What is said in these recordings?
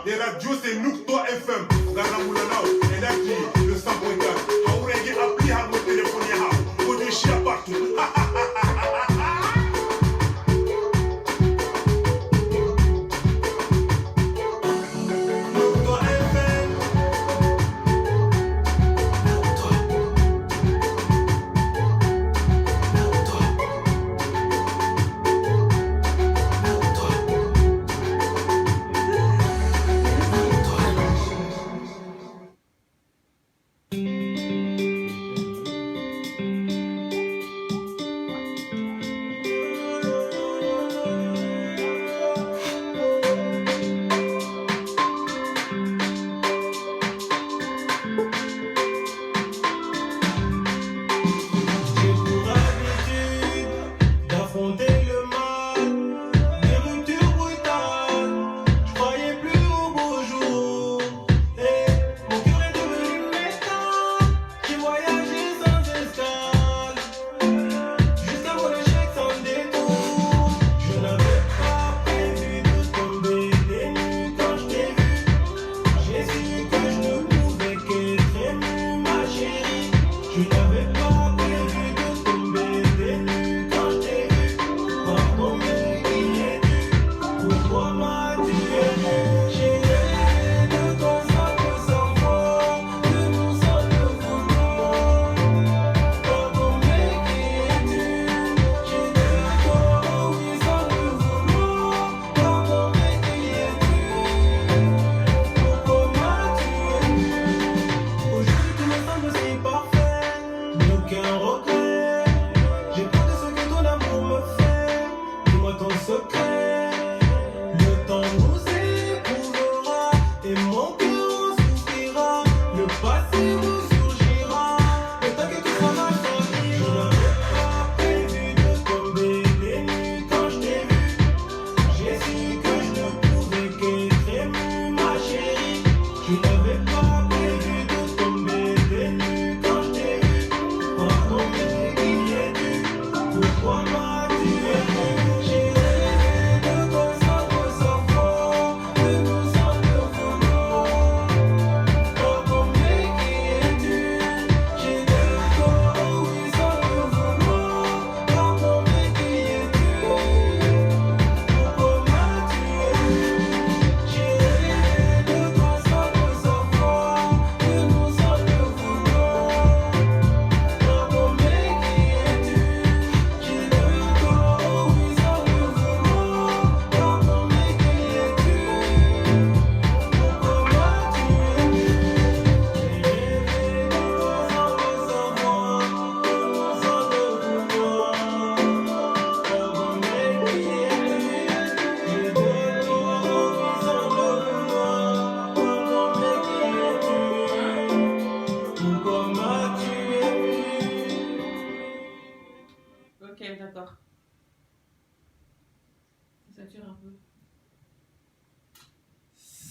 Les radios c'est Nukta FM. Garamulanao, Energy, le 100.4. Auregi appli à mon téléphone ya. Kode chia partout.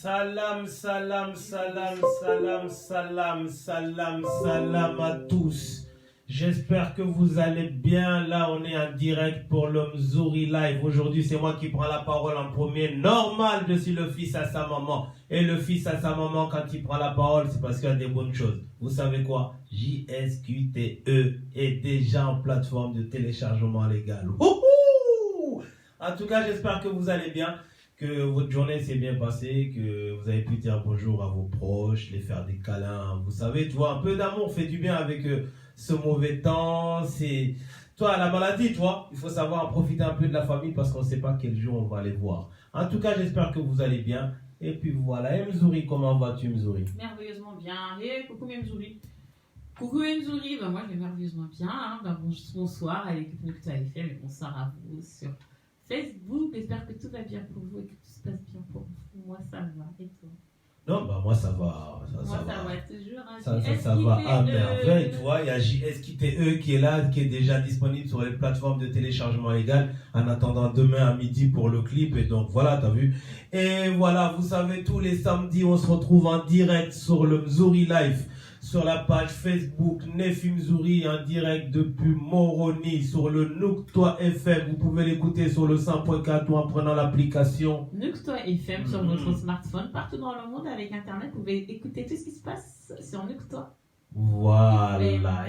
Salam, salam, salam, salam, salam, salam, salam à tous. J'espère que vous allez bien. Là, on est en direct pour le Mzuri Live. Aujourd'hui, c'est moi qui prends la parole en premier. Normal, je suis le fils à sa maman. Et le fils à sa maman, quand il prend la parole, c'est parce qu'il y a des bonnes choses. Vous savez quoi? JSQTE est déjà en plateforme de téléchargement légal. En tout cas, j'espère que vous allez bien, que votre journée s'est bien passée, que vous avez pu dire bonjour à vos proches, les faire des câlins. Vous savez, tu vois, un peu d'amour fait du bien avec ce mauvais temps. C'est, toi, la maladie, toi, il faut savoir en profiter un peu de la famille parce qu'on ne sait pas quel jour on va les voir. En tout cas, j'espère que vous allez bien. Et puis voilà. Et Mzuri, comment vas-tu, Mzuri? Merveilleusement bien. Et coucou Mzuri. Coucou Mzuri, bah, moi je vais merveilleusement bien. Hein. Bah, bonsoir à l'équipe Nukta FM et bonsoir à vous sur Facebook. J'espère que tout va bien pour vous et que tout se passe bien pour vous. Moi ça va. Et toi? Non, bah moi ça va. Ça va toujours. Hein. Ça va à merveille. Tu vois, il y a JSQTE qui est là, qui est déjà disponible sur les plateformes de téléchargement légal en attendant demain à midi pour le clip. Et donc voilà, t'as vu. Et voilà, vous savez, tous les samedis, on se retrouve en direct sur le Mzuri Live. Sur la page Facebook Nefi Mzuri en direct depuis Moroni sur le Nukta FM. Vous pouvez l'écouter sur le 100.4 ou en prenant l'application Nukta FM sur votre smartphone. Partout dans le monde avec Internet, vous pouvez écouter tout ce qui se passe sur Nukta. Voilà.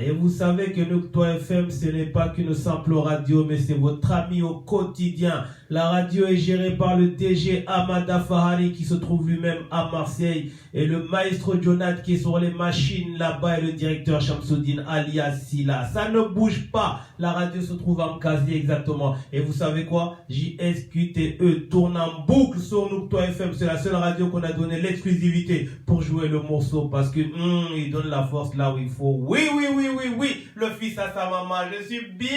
Et vous savez que Nukta FM, ce n'est pas qu'une simple radio, mais c'est votre ami au quotidien. La radio est gérée par le DG Amada Fahari qui se trouve lui-même à Marseille et le maestro Jonathan qui est sur les machines là-bas et le directeur Shamsuddin alias Silla. Ça ne bouge pas. La radio se trouve à Mkazi exactement. Et vous savez quoi? JSQTE tourne en boucle sur Nukta FM. C'est la seule radio qu'on a donné l'exclusivité pour jouer le morceau parce que il donne la force là où il faut. Oui, le fils à sa maman. Je suis bien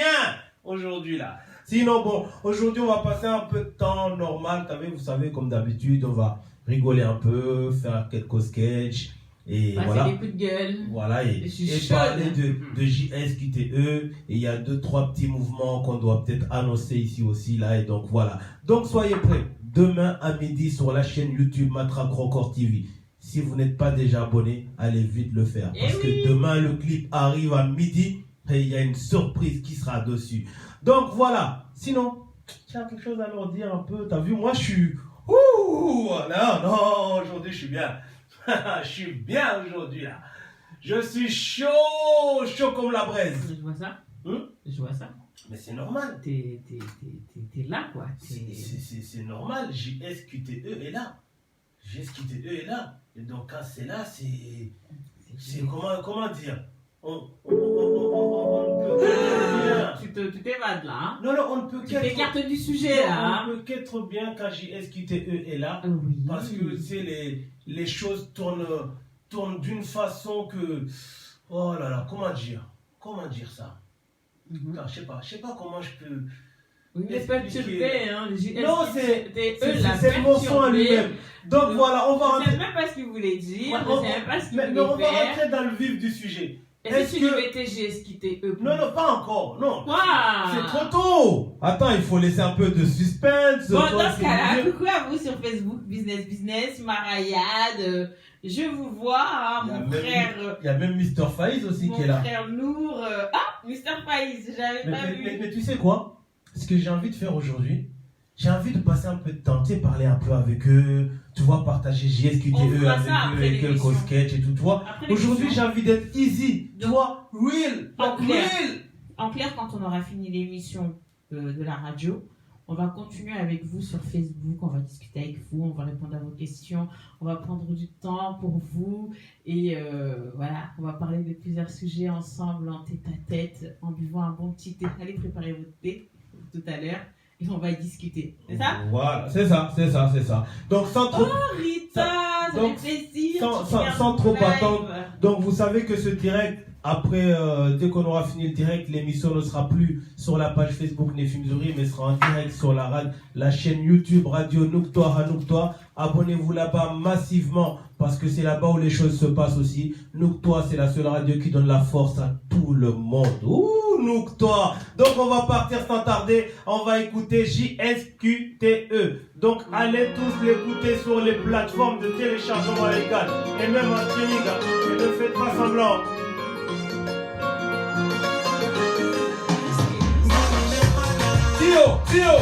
aujourd'hui là. Sinon, bon, aujourd'hui, on va passer un peu de temps normal. Vous savez, comme d'habitude, on va rigoler un peu, faire quelques sketchs. Et voilà. Des coups de gueule. Voilà, et parler de JSQTE. Et il y a 2-3 petits mouvements qu'on doit peut-être annoncer ici aussi, là. Et donc, voilà. Donc, soyez prêts. Demain à midi sur la chaîne YouTube Matraque Record TV. Si vous n'êtes pas déjà abonné, allez vite le faire. Parce que demain, le clip arrive à midi. Et il y a une surprise qui sera dessus. Donc voilà. Sinon, tu as quelque chose à leur dire un peu. T'as vu, moi je suis... Non, aujourd'hui je suis bien. Je suis bien aujourd'hui là. Je suis chaud comme la braise. Je vois ça. Je vois ça. Mais c'est normal. T'es là quoi. C'est normal. JSQTE est là. JSQTE est là. Et donc quand c'est là, c'est comment dire? Tu t'évades là. Hein? Non, on ne peut qu'être. Tu t'écartes du sujet là. On ne peut qu'être bien quand JSQTE est là. Oui. Parce que les choses tournent d'une façon que. Oh là là, comment dire ça? Non, je sais pas comment je peux. Oui, mais perturbé, hein. Non, c'est le morceau en lui-même. Donc voilà, on va rentrer. Je ne sais même pas ce qu'il voulait dire. Je ne sais même pas ce qu'il voulait faire. On va rentrer dans le vif du sujet. Est-ce que tu mettais JSQTE? Non, pas encore, non. Quoi? C'est trop tôt. Attends, il faut laisser un peu de suspense. Bon, dans ce cas-là, coucou à vous sur Facebook, Business, Marayade. Je vous vois, hein, mon frère. Il y a même Mr. Faiz aussi qui est là. Mon frère Nour. Mr. Faiz, j'avais pas vu. Mais tu sais quoi? Ce que j'ai envie de faire aujourd'hui, j'ai envie de passer un peu de temps, tu sais, parler un peu avec eux, tu vois, partager JSQTE avec eux, et quelques sketchs et tout, tu vois. Aujourd'hui, j'ai envie d'être easy, tu vois, real. En clair, quand on aura fini l'émission de la radio, on va continuer avec vous sur Facebook, on va discuter avec vous, on va répondre à vos questions, on va prendre du temps pour vous et voilà, on va parler de plusieurs sujets ensemble en tête-à-tête, en buvant un bon petit thé. Allez préparer votre thé tout à l'heure. Et on va y discuter. C'est ça? Voilà, c'est ça. Donc, sans trop... Oh, Rita, ça fait plaisir. Sans trop attendre. Donc, vous savez que ce direct, après, dès qu'on aura fini le direct, l'émission ne sera plus sur la page Facebook Nefi Mzuri, mais sera en direct sur la chaîne YouTube Radio Nukta. Abonnez-vous là-bas massivement, parce que c'est là-bas où les choses se passent aussi. Nukta, c'est la seule radio qui donne la force à tout le monde. Ouh, Nook, toi. Donc on va partir sans tarder. On va écouter JSQTE. Donc allez tous l'écouter sur les plateformes de téléchargement légal. Et même en streaming. Et ne faites pas semblant. Tio.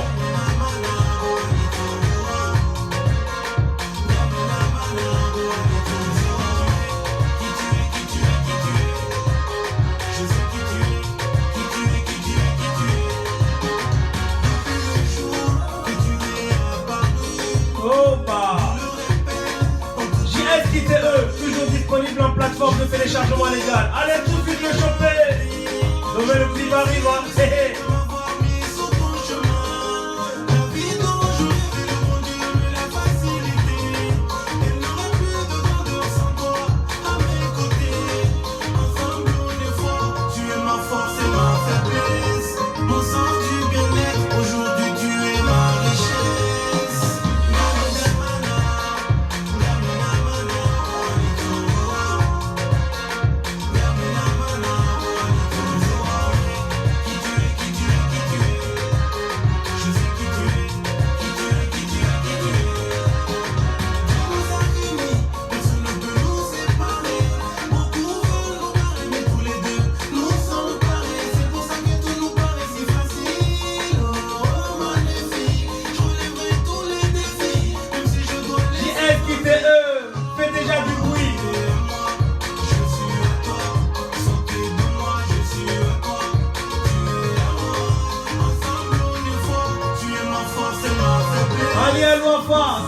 JSQTE, toujours disponible en plateforme de téléchargement légal. Allez tout de suite le choper. Non mais le clip arrive, hein.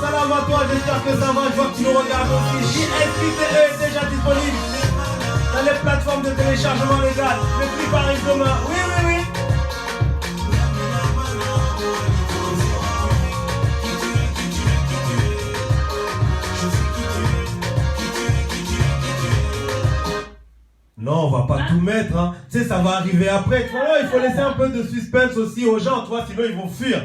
Salam à toi, j'espère que ça va, je vois que tu nous regardes aussi. JSQTE est déjà disponible dans les plateformes de téléchargement légal. Le clip arrive demain. Oui. Non, on va pas tout mettre, hein. Tu sais, ça va arriver après. Voilà, il faut laisser un peu de suspense aussi aux gens, toi, sinon ils vont fuir.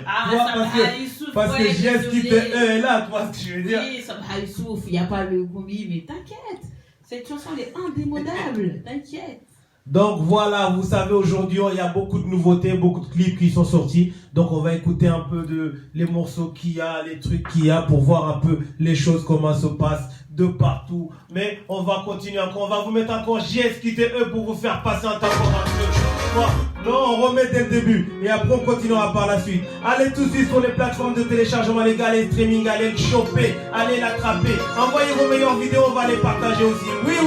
Parce que JSQTE est là, toi, ce que je veux dire. Oui, ça va, Youssouf, il n'y a pas le combi, mais t'inquiète. Cette chanson, elle est indémodable, t'inquiète. Donc voilà, vous savez, aujourd'hui, il y a beaucoup de nouveautés, beaucoup de clips qui sont sortis. Donc on va écouter un peu les morceaux qu'il y a, les trucs qu'il y a pour voir un peu les choses, comment se passent de partout. Mais on va continuer encore, on va vous mettre encore JSQTE pour vous faire patienter encore un peu. Non, on remet dès le début et après on continuera par la suite. Allez tout de suite sur les plateformes de téléchargement légal et streaming, allez le choper, allez l'attraper. Envoyez vos meilleures vidéos, on va les partager aussi. Oui,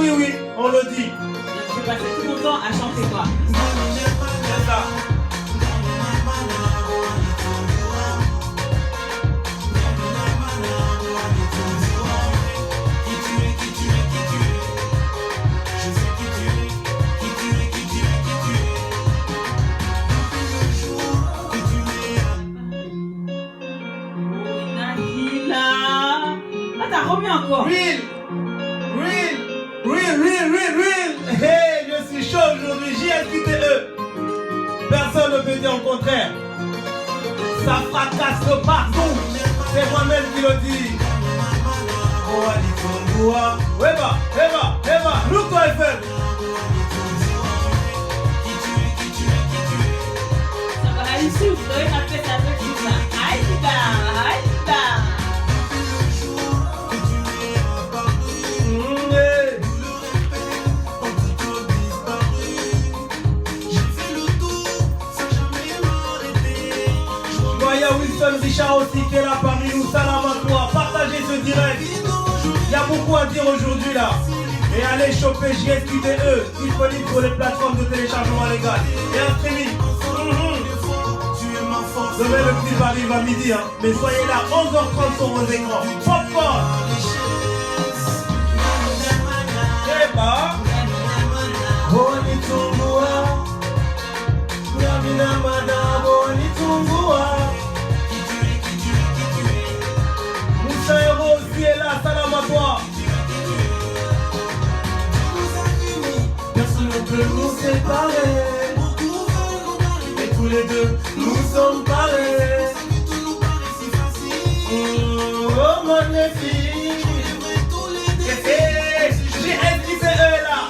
on le dit. J'ai passé tout mon temps à chanter quoi. C'est ça. T'as remis encore. Real. Hey, je suis chaud aujourd'hui. JSQTE. Personne ne peut dire le contraire. Ça fracasse de partout. C'est moi-même qui le dis. Eva, look toi FM. Ça va, Youssouf, tu dois rappeler ta petite là. Aïda. Wilson Richard aussi qui est là parmi nous, salam à toi, partagez ce direct, il y a beaucoup à dire aujourd'hui là, et allez choper JSQTE, disponible sur les plateformes de téléchargement légal, et en streaming. Demain le clip arrive à midi, hein. Mais soyez là, 11h30 sur vos écrans, popcorn. Tu es là, salam à toi. Personne ne peut nous séparer. Et tous les deux, nous sommes pareils. Oh magnifique. JSQTE là.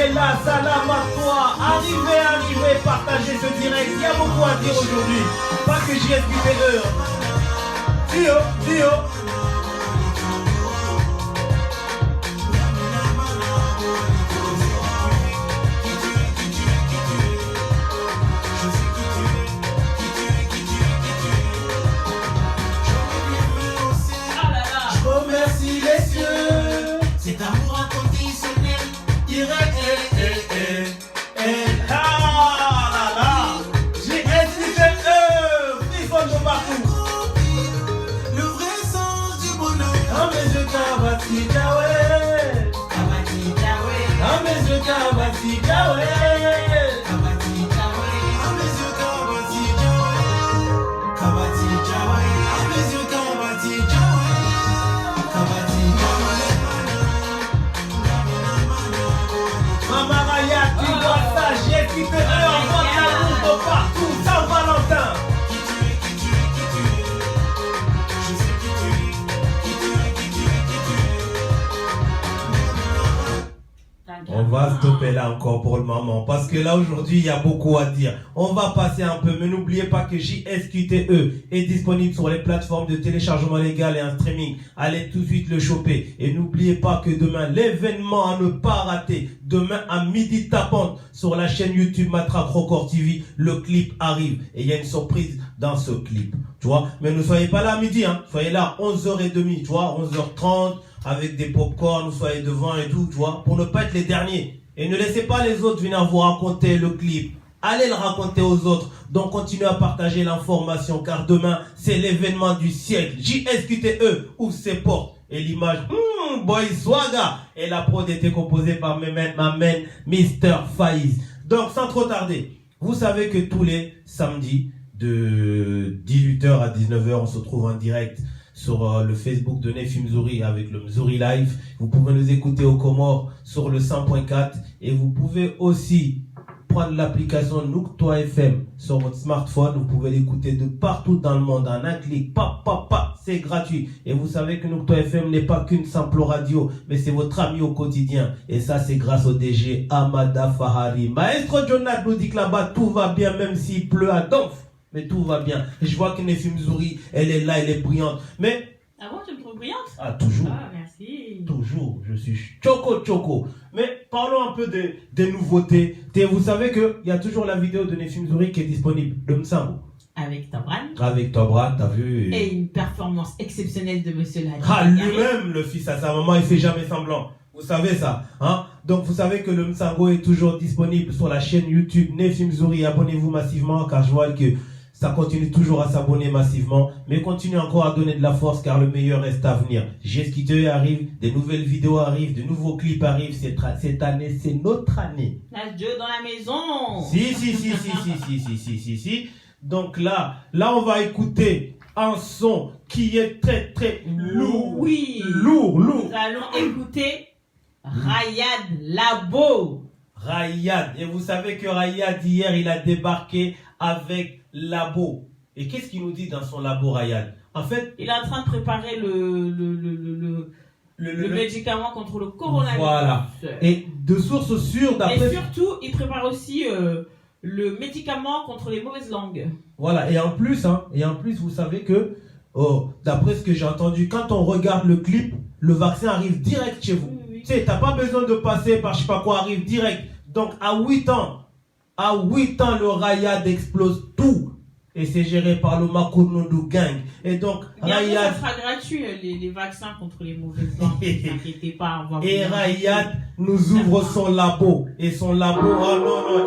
est là, salam à toi. Arrivez, partagez ce direct. Il y a beaucoup à dire aujourd'hui. Pas que JSQTE. Dio. Remercie les cieux, cet amour inconditionnel, direct, Frissonne de partout. le vrai sens du bonheur. Dans mes yeux, Kabati Kawe. Kabati Kawe, Dans mes yeux, Kabati Kawe. Kabati Kawe, à mes yeux Kabati Kawe, Kabati Kawe, à mes yeux Kabati Kawe, Kabati Kawe. Maman Raya, tu vois ça, j'ai quitté envoie l'amour de partout, Saint-Valentin. On va stopper là encore pour le moment parce que là aujourd'hui il y a beaucoup à dire. On va passer un peu, mais n'oubliez pas que JSQTE est disponible sur les plateformes de téléchargement légal et en streaming. Allez tout de suite le choper et n'oubliez pas que demain l'événement à ne pas rater. Demain à midi tapante sur la chaîne YouTube Matraque Record TV, le clip arrive et il y a une surprise dans ce clip. Tu vois, mais ne soyez pas là à midi, hein. Soyez là 11h30, tu vois, 11h30. Avec des pop-corn, soyez devant et tout, tu vois, pour ne pas être les derniers. Et ne laissez pas les autres venir vous raconter le clip. Allez le raconter aux autres. Donc continuez à partager l'information, car demain, c'est l'événement du siècle. JSQTE ouvre ses portes. Et l'image, Boy Swaga. Et la prod était composée par ma main, Mr. Faiz. Donc sans trop tarder, vous savez que tous les samedis, de 18h à 19h, on se trouve en direct sur le Facebook de Nefi Mzouri avec le Mzouri Live. Vous pouvez nous écouter aux Comores sur le 100.4 et vous pouvez aussi prendre l'application Nouktoa FM sur votre smartphone. Vous pouvez l'écouter de partout dans le monde en un clic. C'est gratuit. Et vous savez que Nouktoa FM n'est pas qu'une simple radio, mais c'est votre ami au quotidien. Et ça, c'est grâce au DG Amada Fahari. Maestro Jonathan nous dit que là-bas, tout va bien même s'il pleut à Donf. Mais tout va bien. Je vois que Nefi Mzouri, elle est là, elle est brillante. Mais... Ah bon, tu me trouves brillante? Ah, toujours. Ah, merci. Toujours. Je suis choco. Mais parlons un peu des nouveautés. Vous savez qu'il y a toujours la vidéo de Nefi Mzouri qui est disponible. Le Msango. Avec Tobran. Avec Tobran, t'as vu. Et une performance exceptionnelle de Monsieur Ladi. Ah, lui-même, le fils à sa maman, il fait jamais semblant. Vous savez ça, hein? Donc vous savez que le Msango est toujours disponible sur la chaîne YouTube Nefi Mzouri. Abonnez-vous massivement car je vois que ça continue toujours à s'abonner massivement, mais continue encore à donner de la force car le meilleur reste à venir. JSQTE arrive, des nouvelles vidéos arrivent, de nouveaux clips arrivent. Cette année, c'est notre année. La Dieu dans la maison. Si. Donc là, on va écouter un son qui est très lourd. Oui. Lourd. Nous allons écouter Rayad Labo. Rayad. Et vous savez que Rayad, hier, il a débarqué avec Labo. Et qu'est-ce qu'il nous dit dans son labo, Rayad? En fait, il est en train de préparer le médicament contre le coronavirus. Voilà. Et de sources sûres, d'après... Et surtout, il prépare aussi le médicament contre les mauvaises langues. Voilà. Et en plus, vous savez que, d'après ce que j'ai entendu, quand on regarde le clip, le vaccin arrive direct chez vous. Oui. Tu sais, t'as pas besoin de passer par je sais pas quoi, arrive direct. Donc, à 8 ans, le Rayad explose tout. Et c'est géré par le Makounondou Gang. Et donc, Rayad... ça sera gratuit, les vaccins contre les mauvaises langues. Ne vous inquiétez pas. Et Rayad nous ouvre son labo. Et son labo,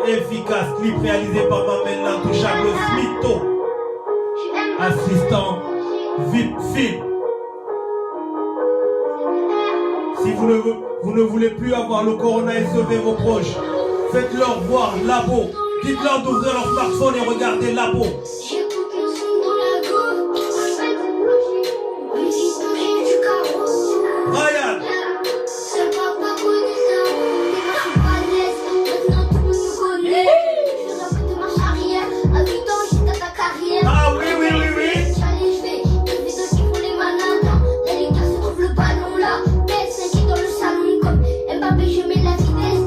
efficace. Clip réalisé par Mamel l'intouchable Smito. Assistant VIP Film. Si vous ne voulez plus avoir le corona et sauver vos proches, faites-leur voir Labo. Dites-leur d'ouvrir leur smartphone et regardez Labo. J'écoute le son dans la go. Oui, du carreau. Rayad. C'est papa connaît ça. Mais moi je suis pas l'aise. Maintenant tout le monde me connaît. Je répète de marche arrière. À 8 ans j'étais ta carrière. Ah oui. J'allais, je fais des vidéos qui font les malins. La ligue se trouve le ballon là. PS5 dans le salon comme Mbappé, je mets la vitesse.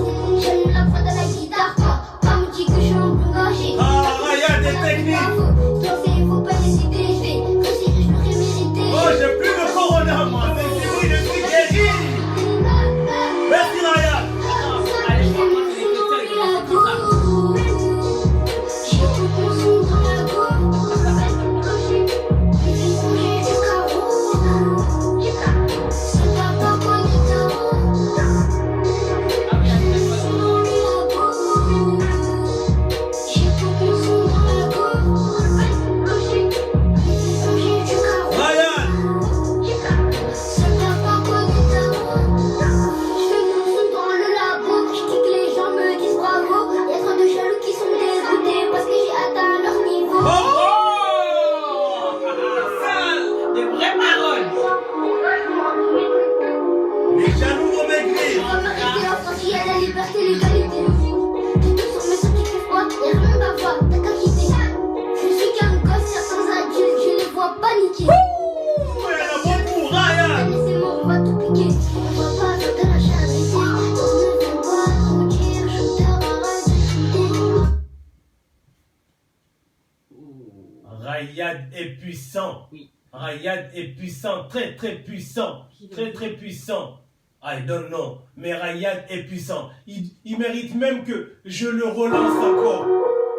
Rayad est puissant. Oui. Rayad est puissant, très très puissant. Très très puissant. I don't know. Mais Rayad est puissant. Il mérite même que je le relance encore.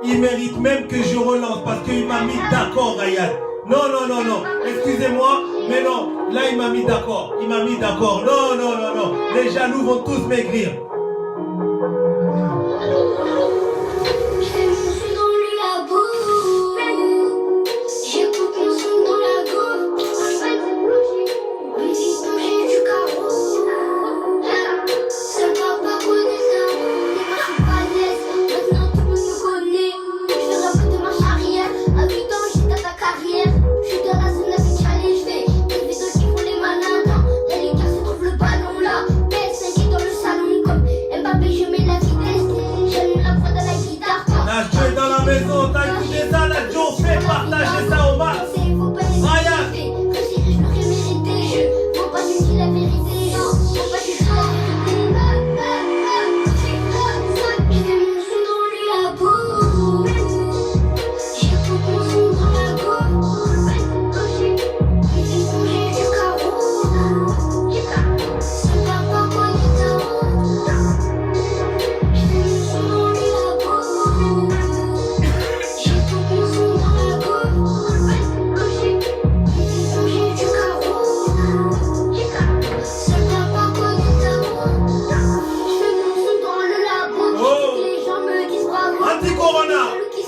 Il mérite même que je relance parce qu'il m'a mis d'accord, Rayad. Non, non, non, non. Excusez-moi, mais non. Là, il m'a mis d'accord. Il m'a mis d'accord. Non, non, non, non. Les jaloux vont tous maigrir. Partagez ça au max. Rayad.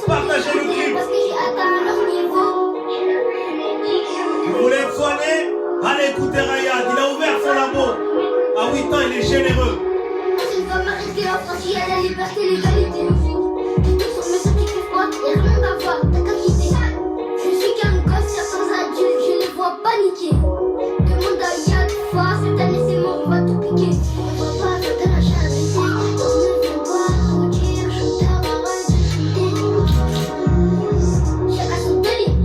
Partagez le clip. Vous voulez être soigné? Allez écouter Rayad, il a ouvert son labo. À 8 ans, il est généreux. Il va m'arrêter en France, il y a la liberté, l'égalité, le foot. Tout sur mes soeurs qui kiffent pas, y'a rien à voir, t'as qu'à quitter. Je suis qu'un gosse, certains adultes, je les vois paniquer. Demande à Yad, cette année c'est mort, on va tout piquer. On va pas faire de la charité, on ne veut pas vous dire, shooter, arrête de shooter. Chacun son délire,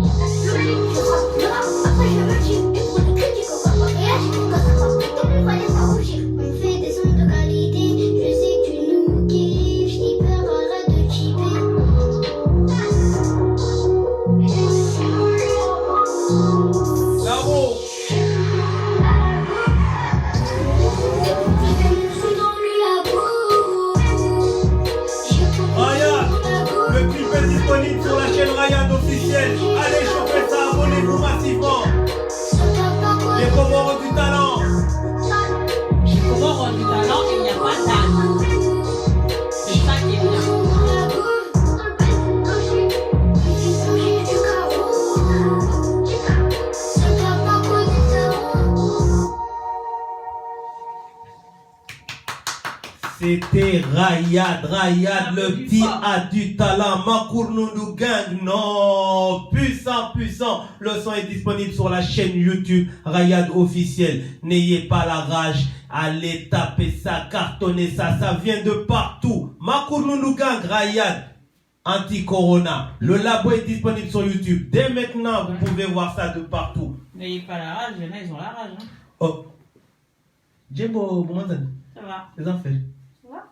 je frappe le rap, après je me tue. Et pour les critiques, on va pas réagir, quand ça va péter, on va les faire rougir. On fait des sons de qualité, je sais que tu nous kiffes, Sniper, arrête de chipper. Bravo. Rayad, le clip est disponible sur la chaîne Rayad officielle. Allez choper ça, abonnez-vous massivement. Les Comores du talent. Les Comores ont du talent et il n'y a pas d'âge. C'est ça qui est bien. C'était Rayad, le petit a du talent. Makournoundou Gang, non, puissant, puissant. Le son est disponible sur la chaîne YouTube Rayad officiel. N'ayez pas la rage, allez taper ça, cartonner ça, ça vient de partout. Makournoundou Gang, Rayad, anti-corona. Le labo est disponible sur YouTube. Dès maintenant, vous pouvez voir ça de partout. N'ayez pas la rage, il y en a, ils ont la rage. Hein. Oh, Djembo, comment ça va. Les enfants.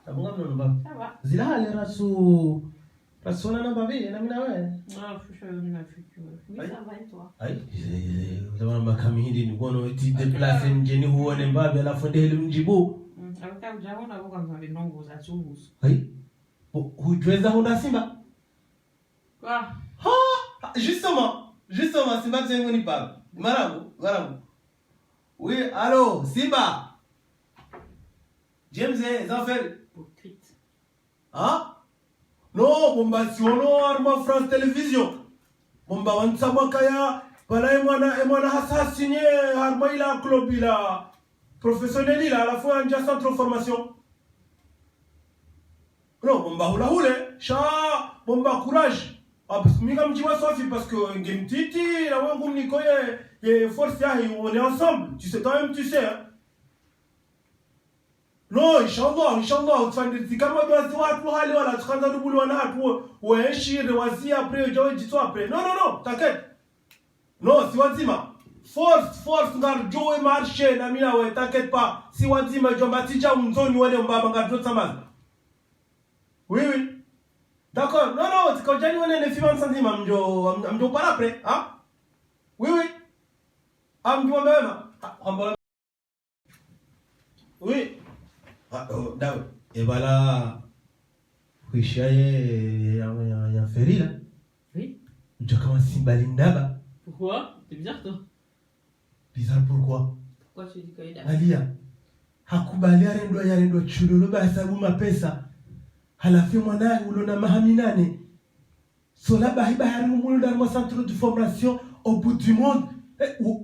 Ça va. Ça va. Zila ale rasu rasona na babi na mina we. Ah, je suis venu l'Afrique. Oui, ça va et toi? Aïe, zama makami hindi ni kono ti déplacer njeni huone mbabe ala fonde hele mjibu. Avec un jaune, on a comme les noms aux atouts. Aïe. Hujweza hunda Simba? Quoi? Ah, justement, Simba tsengo ni parle. Marabu. Oui, allô, Simba. James, les enfants. Hypocrite. Hein? Non, bomba si ono arma France Télévision. Bomba wansama kaya bala emwana hasa signé arma ila club ila professionnel ila à la fois un centre de formation. Non, bomba hula cha bomba courage. Mika mjiwa sofi parce que game titi la wangu mniko ye force yahi on est ensemble. Tu sais toi-même tu sais hein. Non, Inch'Allah, utfandizi kama dozi watu hali wala tukanza dubuli wana hatu waeshire wazi après jawe jitso après. Non, t'inquiète. Non, si wazima. Force ngar jowe marché na mina we t'inquiète pas. Si wazima jomba tija unzoni wale mbaba ngar jotsa mazi. Oui. D'accord, non, non, quand j'ai dit on est les filles ensemble, on parle après, hein? Oui, oui. Ah, on même. Oui. Ah, d'accord. Et voilà. Oui, il y a un ferry là. Oui. Tu as commencé à balinda. Pourquoi? C'est bizarre, toi. Bizarre pourquoi? Pourquoi tu dis qu'il y a Alia. Hakubali arendo chulolo basa uma pesa. Halafu mwanae ulona mahaminane. Sola bahiba harimu mulu dans mon centre de formation au bout du monde.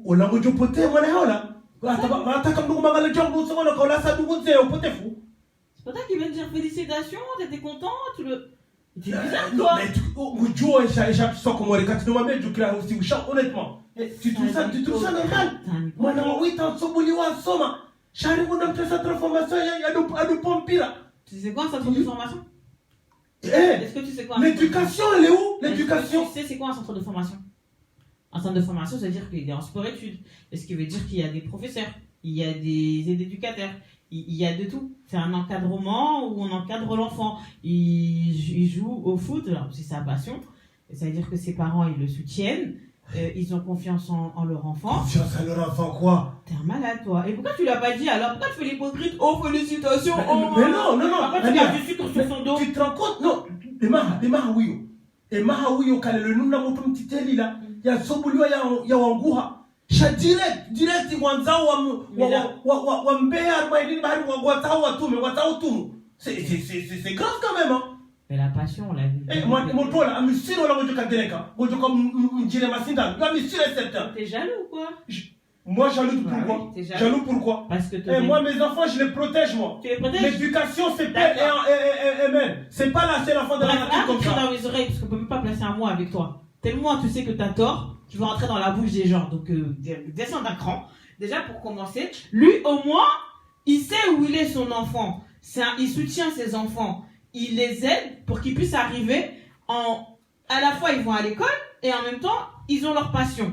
Olango jopote mwanae hola. Ataka mnungu mangala jongo songo na kola sa dungu nze opote fou. C'est pas toi qui viens de dire félicitations, t'étais content, tu le... C'est bizarre, Non, toi. mais tu joues et sors comme on est quand tu demandes du clan aussi, honnêtement. Tu trouves ça normal? Moi, non, 8 ans, Sobuliwa, Soma. J'arrive dans une transformation, il y a de pompira. Tu sais quoi un centre de formation? Eh, Est-ce que tu sais quoi l'éducation, elle est où? L'éducation. Tu sais c'est quoi un centre de formation? Un centre de formation, ça veut dire qu'il est en sport-études. Et ce qui veut dire qu'il y a des professeurs, il y a des éducateurs, il y a de tout. C'est un encadrement où on encadre l'enfant. Il joue au foot, alors c'est sa passion. Et ça veut dire que ses parents, ils le soutiennent. Ils ont confiance en leur enfant. Confiance en leur enfant, quoi? T'es un malade, toi. Et pourquoi tu l'as pas dit alors? Pourquoi tu fais l'hypocrite? Oh, félicitations! Mais non. Après, tu gardes du sucre sur son dos. Tu te rends compte? Non, les Mahawiyo. Les Mahawiyo, quand le nom d'un petit titeli là, il y a Sobuliwa, il y a Wanguha. Direct wanzao wa mbea maidini bahari watao tumu. C'est grave quand même, hein. Mais la passion, on l'a vu. Eh, moi tola amisiro la ngojo kadeleka. Ngojo comme njire masinda. Tu amisiro certain. T'es jaloux ou quoi? Moi jaloux Bah pourquoi? oui, t'es jaloux. Jaloux pourquoi? Parce que Eh, moi mes enfants je les protège moi. Tu les protèges? L'éducation c'est père et mère. C'est pas là c'est l'enfant de la Bref, nature comme crie ça. dans mes oreilles parce qu'on peut même pas placer un mot avec toi. Tellement tu sais que t'as tort, tu vas rentrer dans la bouche des gens. Donc descends d'un cran. Déjà pour commencer, lui au moins, il sait où il est son enfant. Il soutient ses enfants. Il les aide pour qu'ils puissent arriver à la fois ils vont à l'école et en même temps ils ont leur passion.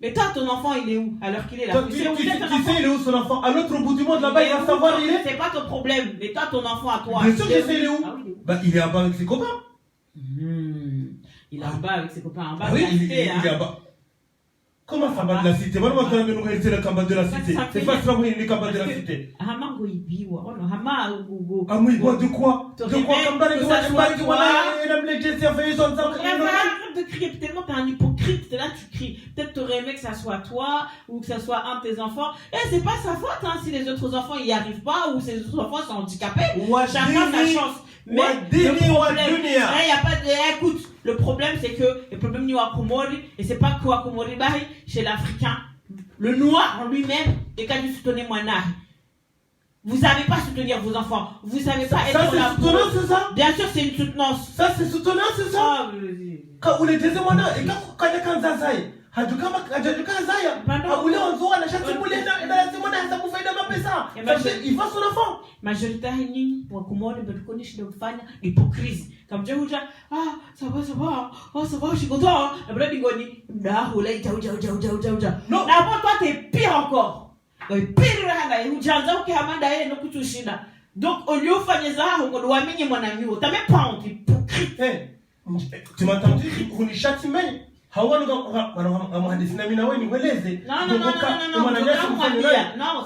Mais toi ton enfant il est où alors qu'il est là? Toi, tu sais il est où son enfant? À l'autre bout du monde là-bas il va savoir où il est. C'est pas ton problème. Mais toi ton enfant à toi. Bien sûr que je sais il est où. Ah oui, il est où? Bah il est en bas avec ses copains. Il est en bas avec ses copains en bas. Ah oui, il est est en bas. Comment ça va de la cité? Moi, je vais nous réaliser le combat de la cité. C'est pas ça, oui, le combat de la cité. Hama goibiwa. Oh non, hama gogo. Ah oui, de quoi? De quoi? Comme dans les que ça soit toi. et même les Jessica fait ils sont en train Arrête de crier. Tellement t'es un hypocrite. T'es là, tu cries. Peut-être t'aurais aimé que ça soit toi ou que ça soit un de tes enfants. Eh, c'est pas sa faute, hein, si les autres enfants y arrivent pas ou ces autres enfants sont handicapés. Chacun sa chance. Mais le problème, il y a pas de, écoute, le problème c'est que le problème ni Wakumori et c'est pas que Wakumori bahi chez l'Africain. Le noir en lui-même est quand du soutenir moi nari. Vous savez pas soutenir vos enfants. Vous savez pas être ça, là. c'est soutenance, c'est ça? Bien sûr, c'est une soutenance. Ça, c'est soutenance, c'est ça? Ah, Quand vous les disiez, moi, et quand il y a quand ça y est, il va son enfant. Majoritaire nini Wakumori betukoni shida kufanya hypocrisie. Comme je vous dis, ah, ça va, oh, ça va, je suis content. Et après, digoni, d'aho, là, ciao. Non. D'abord, toi, t'es pire encore. Pire, là, ujanza ukihamanda yeye no kutushida. Donc, au lieu de faire ça, on doit amener mon ami. T'as même pas honte, hypocrite. Tu m'as entendu? On est châtiment. Hawana mhandisi na mimi na wewe niweleze. Non,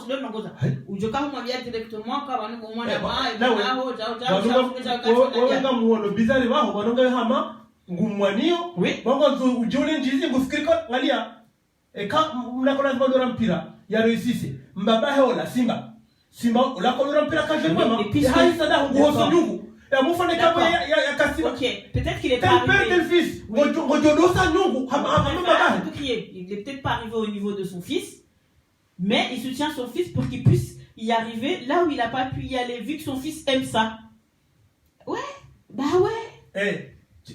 c'est le ngoza. Ujoka kumwambia directement kwa bana bomwana Wanga muono bizarre baho banonga hama ngumwanio. Bongo ujole njizi ngufikiriko ngalia. Eka mnakola badora mpira ya réussite. Mbaba heola Simba ulakola mpira kaje mwema. Hai sada nguoso nyungu. Ok, peut-être qu'il est pas arrivé. Il est peut-être pas arrivé au niveau de son fils, mais il soutient son fils pour qu'il puisse y arriver là où il n'a pas pu y aller, vu que son fils aime ça. Ouais, bah ouais.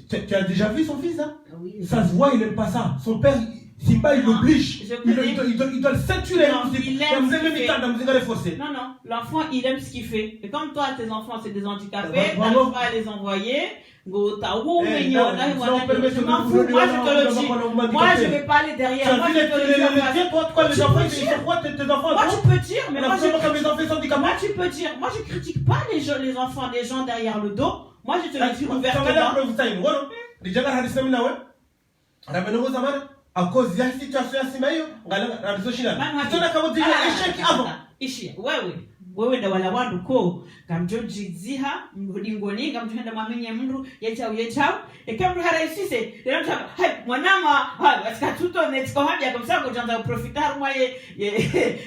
Tu as déjà vu son fils, hein? Oui. Ça se voit, il aime pas ça. Son père, Simba, il l'oblige. Je Il connais. doit le ceinturer. Non, il aime ce qu'il fait. Forcé. Non, l'enfant, il aime ce qu'il fait. Et comme toi, tes enfants, c'est des handicapés, tu Vraiment. n'arrives pas à les envoyer. Go, t'as où, Eh, mignon, non, là, si voilà, on permet je de m'en nous fous. donner Moi, un je te enfant, le dis. handicapé. Moi, je vais pas aller derrière. Moi, je te le dis. Toi, les Tu enfants, peux ils dire. sont quoi tes enfants? Moi, tu peux dire, mais moi, Comme les enfants sont handicapés. moi, tu peux dire. Moi, je critique pas les enfants des gens derrière le dos. Moi, je te le dis ouvertement. À cause de la situation ya Simba hiyo, ngala shida. Tuna kama tuna esheki hapo. Ishi, wewe da wala wandu ko gamjojiziha mudingoni gamjohenda mamenye mndu yechau ekamru haraisise ndio hai mwanama ha asikatuto netiko haja kamsa kujanza profitar mwaye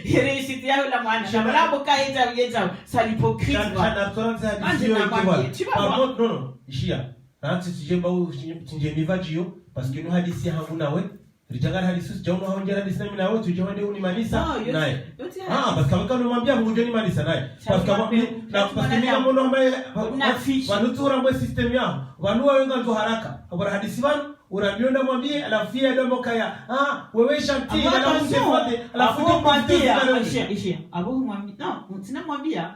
reisiti yao la mwana shabalabo ka yechau salipokrite Kana tuanza hadithi hiyo. Non, ishia. Nanti tujemba tinje mivajio parce que nous hadithi hangu nawe. Rijangara hadithi jaunu haonjera hadithi nami nawe tujewande unimanisa naye. Parce que kama unamwambia ngoje ni manisa naye. Parce que mimi kama ndo ambaye wanutura mwe system yao. Wanua wenga ndo haraka. Abara hadithi bana unaambia mwambie alafu yeye ndio kaya wewe shanti alafu mtefote alafu mwambia ishia abo mwambia non sina mwambia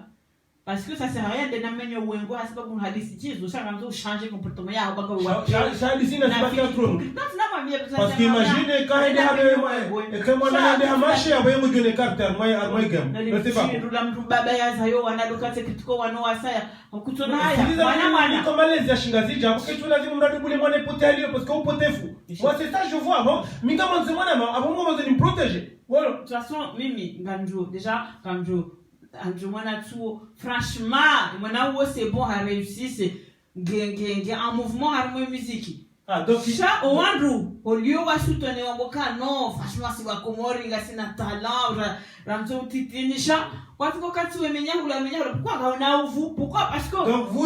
parce que ça sert à rien de n'amener au wengo à sababu hadithi chizo shaka mzo changer comportement yao baka wa hadithi na sibaki trop non sina mwambia parce que imagine quand il avait et que moi na de hamashi abo yengo jone carte armai game ne sais pas ndio mtu baba ya zayo wanadokate kitiko wanoasaya kutona haya mwana comme les ashingazi hapo kitu lazima mradibule mwana potelio parce que upotefu moi c'est ça je vois bon minga mwanzo mwana abo mwanzo ni protéger voilà de toute façon mimi nganjo déjà nganjo franchement moi c'est bon à réussir c'est un mouvement harmonie musique donc ça au Andrew au lieu wa soutenir on non franchement c'est wa komori nga sina talent ramzo titinisha watu wakati wemenya pourquoi on vous pourquoi parce que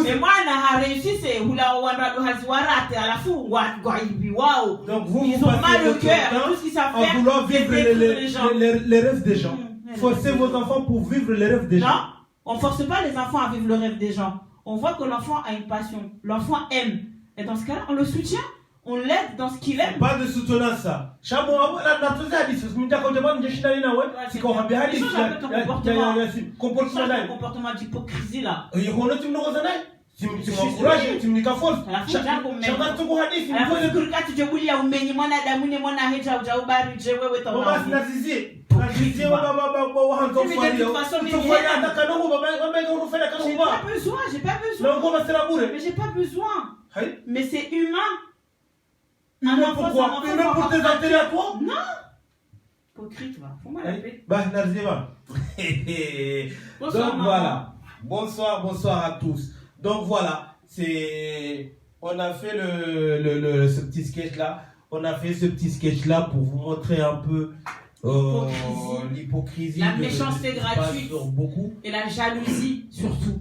et moi na réussi c'est hula wanda haziwarate alafu gwaibi wao donc vous ils ont mal au cœur tout ce qui ça fait en voulant vivre les rêves des gens. Forcez vos enfants pour vivre les rêves des gens. Non, on force pas les enfants à vivre le rêve des gens. On voit que l'enfant a une passion. L'enfant aime. Et dans ce cas-là, on le soutient. On l'aide dans ce qu'il aime. Pas de soutenance ça. Chamo la tuza hadithi. Mimi kwa jamani nje shida nina wewe. Siko hambia hadithi. Comportement d'hypocrisie là. Et on a tout le monde tu m'encourages, tu me dis qu'à force. Chama tuko hadithi. Alafu kurikati jebulia umenyi mwana damune mwana heta ujaubari je wewe taona. Baba sinazizie. Nazizie baba wahanzo fali. Tufanya hata kanogo baba unafanya kanogo baba. J'ai pas besoin. Non, comment c'est la bourre? Mais j'ai pas besoin. Mais c'est humain. Humain pourquoi? Humain pour tes intérêts à toi? Non. Hypocrite va. Faut-moi la paix. Bah, Narzéva. Donc voilà. Bonsoir à tous. Donc voilà, on a fait ce petit sketch là. On a fait ce petit sketch là pour vous montrer un peu l'hypocrisie, la méchanceté gratuite sur beaucoup et la jalousie surtout.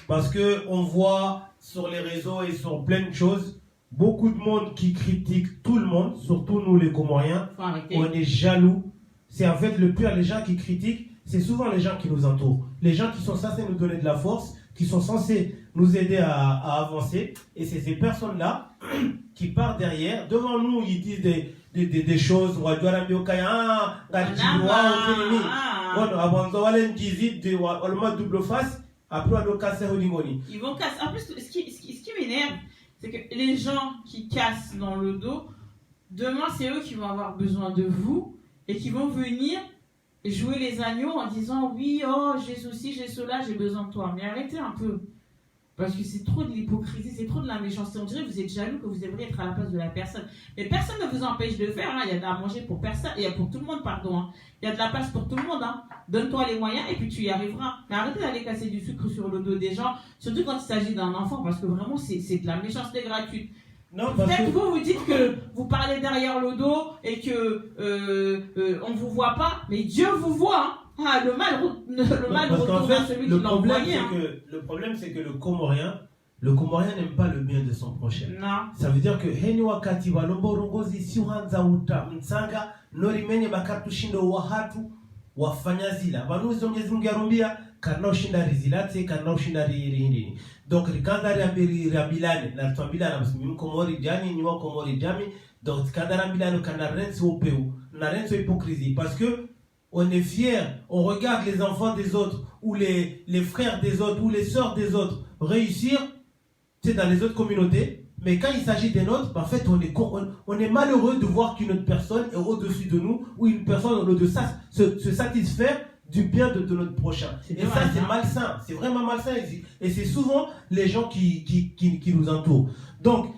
Parce que on voit sur les réseaux et sur plein de choses beaucoup de monde qui critique tout le monde, surtout nous les Comoriens. On est jaloux. C'est en fait le pire, les gens qui critiquent, c'est souvent les gens qui nous entourent, les gens qui sont censés nous donner de la force, qui sont censés nous aider à avancer, et c'est ces personnes-là qui partent derrière, devant nous, ils disent des choses, ils vont casser. En plus, ce qui m'énerve, c'est que les gens qui cassent dans le dos, demain c'est eux qui vont avoir besoin de vous, et qui vont venir jouer les agneaux en disant oui, oh, j'ai ceci, j'ai cela, j'ai besoin de toi. Mais arrêtez un peu. Parce que c'est trop de l'hypocrisie, c'est trop de la méchanceté. On dirait que vous êtes jaloux, que vous aimeriez être à la place de la personne. Mais personne ne vous empêche de le faire. Hein. Il y a de la manger pour personne. Il y a pour tout le monde, pardon. Hein. Il y a de la place pour tout le monde. Hein. Donne-toi les moyens et puis tu y arriveras. Mais arrêtez d'aller casser du sucre sur le dos des gens. Surtout quand il s'agit d'un enfant. Parce que vraiment, c'est de la méchanceté gratuite. Peut-être que vous dites que vous parlez derrière le dos et que on ne vous voit pas, mais Dieu vous voit. Hein. Le mal retourne à celui qui l'a envoyé. Le problème, c'est que le Comorien n'aime pas le bien de son prochain. Non. Ça veut dire que heni wakati walombo rongozi siuhanza uta mtsanga nori menye bakatushindo wahatu wafanya zila banuzo Mwenyezi Mungu yarumbia kana ushinda rizilate kana ushinda ririndi donc rikanda riambilane na twambila na msimi Komori jani ni wa Komori jami Donc, Kadarambila, Kanarenso Opéo, Narenso hypocrisie. Parce que on est fiers, on regarde les enfants des autres, ou les frères des autres, ou les sœurs des autres réussir, c'est dans les autres communautés. Mais quand il s'agit des nôtres, en fait, on est malheureux de voir qu'une autre personne est au-dessus de nous, ou une personne au-dessus de se satisfaire du bien de notre prochain. Et ça, c'est malsain. C'est vraiment malsain. Et c'est souvent les gens qui nous entourent. Donc,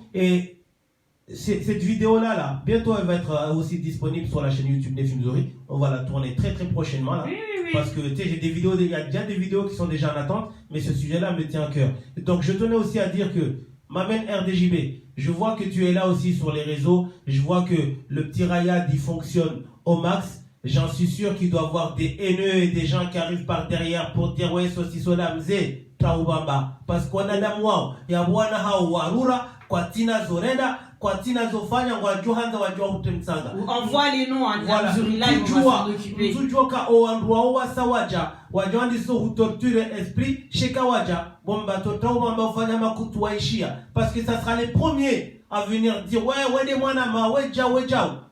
cette vidéo-là, bientôt, elle va être aussi disponible sur la chaîne YouTube Nefimzori. On va la tourner très très prochainement. Là, oui. Parce que j'ai des vidéos, il y a déjà des vidéos qui sont déjà en attente, mais ce sujet-là me tient à cœur. Donc, je tenais aussi à dire que Mamen RDJB, je vois que tu es là aussi sur les réseaux. Je vois que le petit Rayad, il fonctionne au max. J'en suis sûr qu'il doit y avoir des haineux et des gens qui arrivent par derrière pour dire ouais, Sosisola Mze, Taubamba. Parce qu'on a d'amour. Il y a Wana Hawarura, Kwatina Zorenda, Kwatina Zofanya, Wajohanda, Wajohutemsanga. Envoie les noms à voilà. Zurila et on va s'en occuper. Tujoka Oandroa Sawaja, Wajandi so torture esprit, Shekawaja, Bomba Totaubamba Fanya Makutu Waishia. Parce que ça sera les premiers à venir dire ouais, des moinama, ouais, Jao.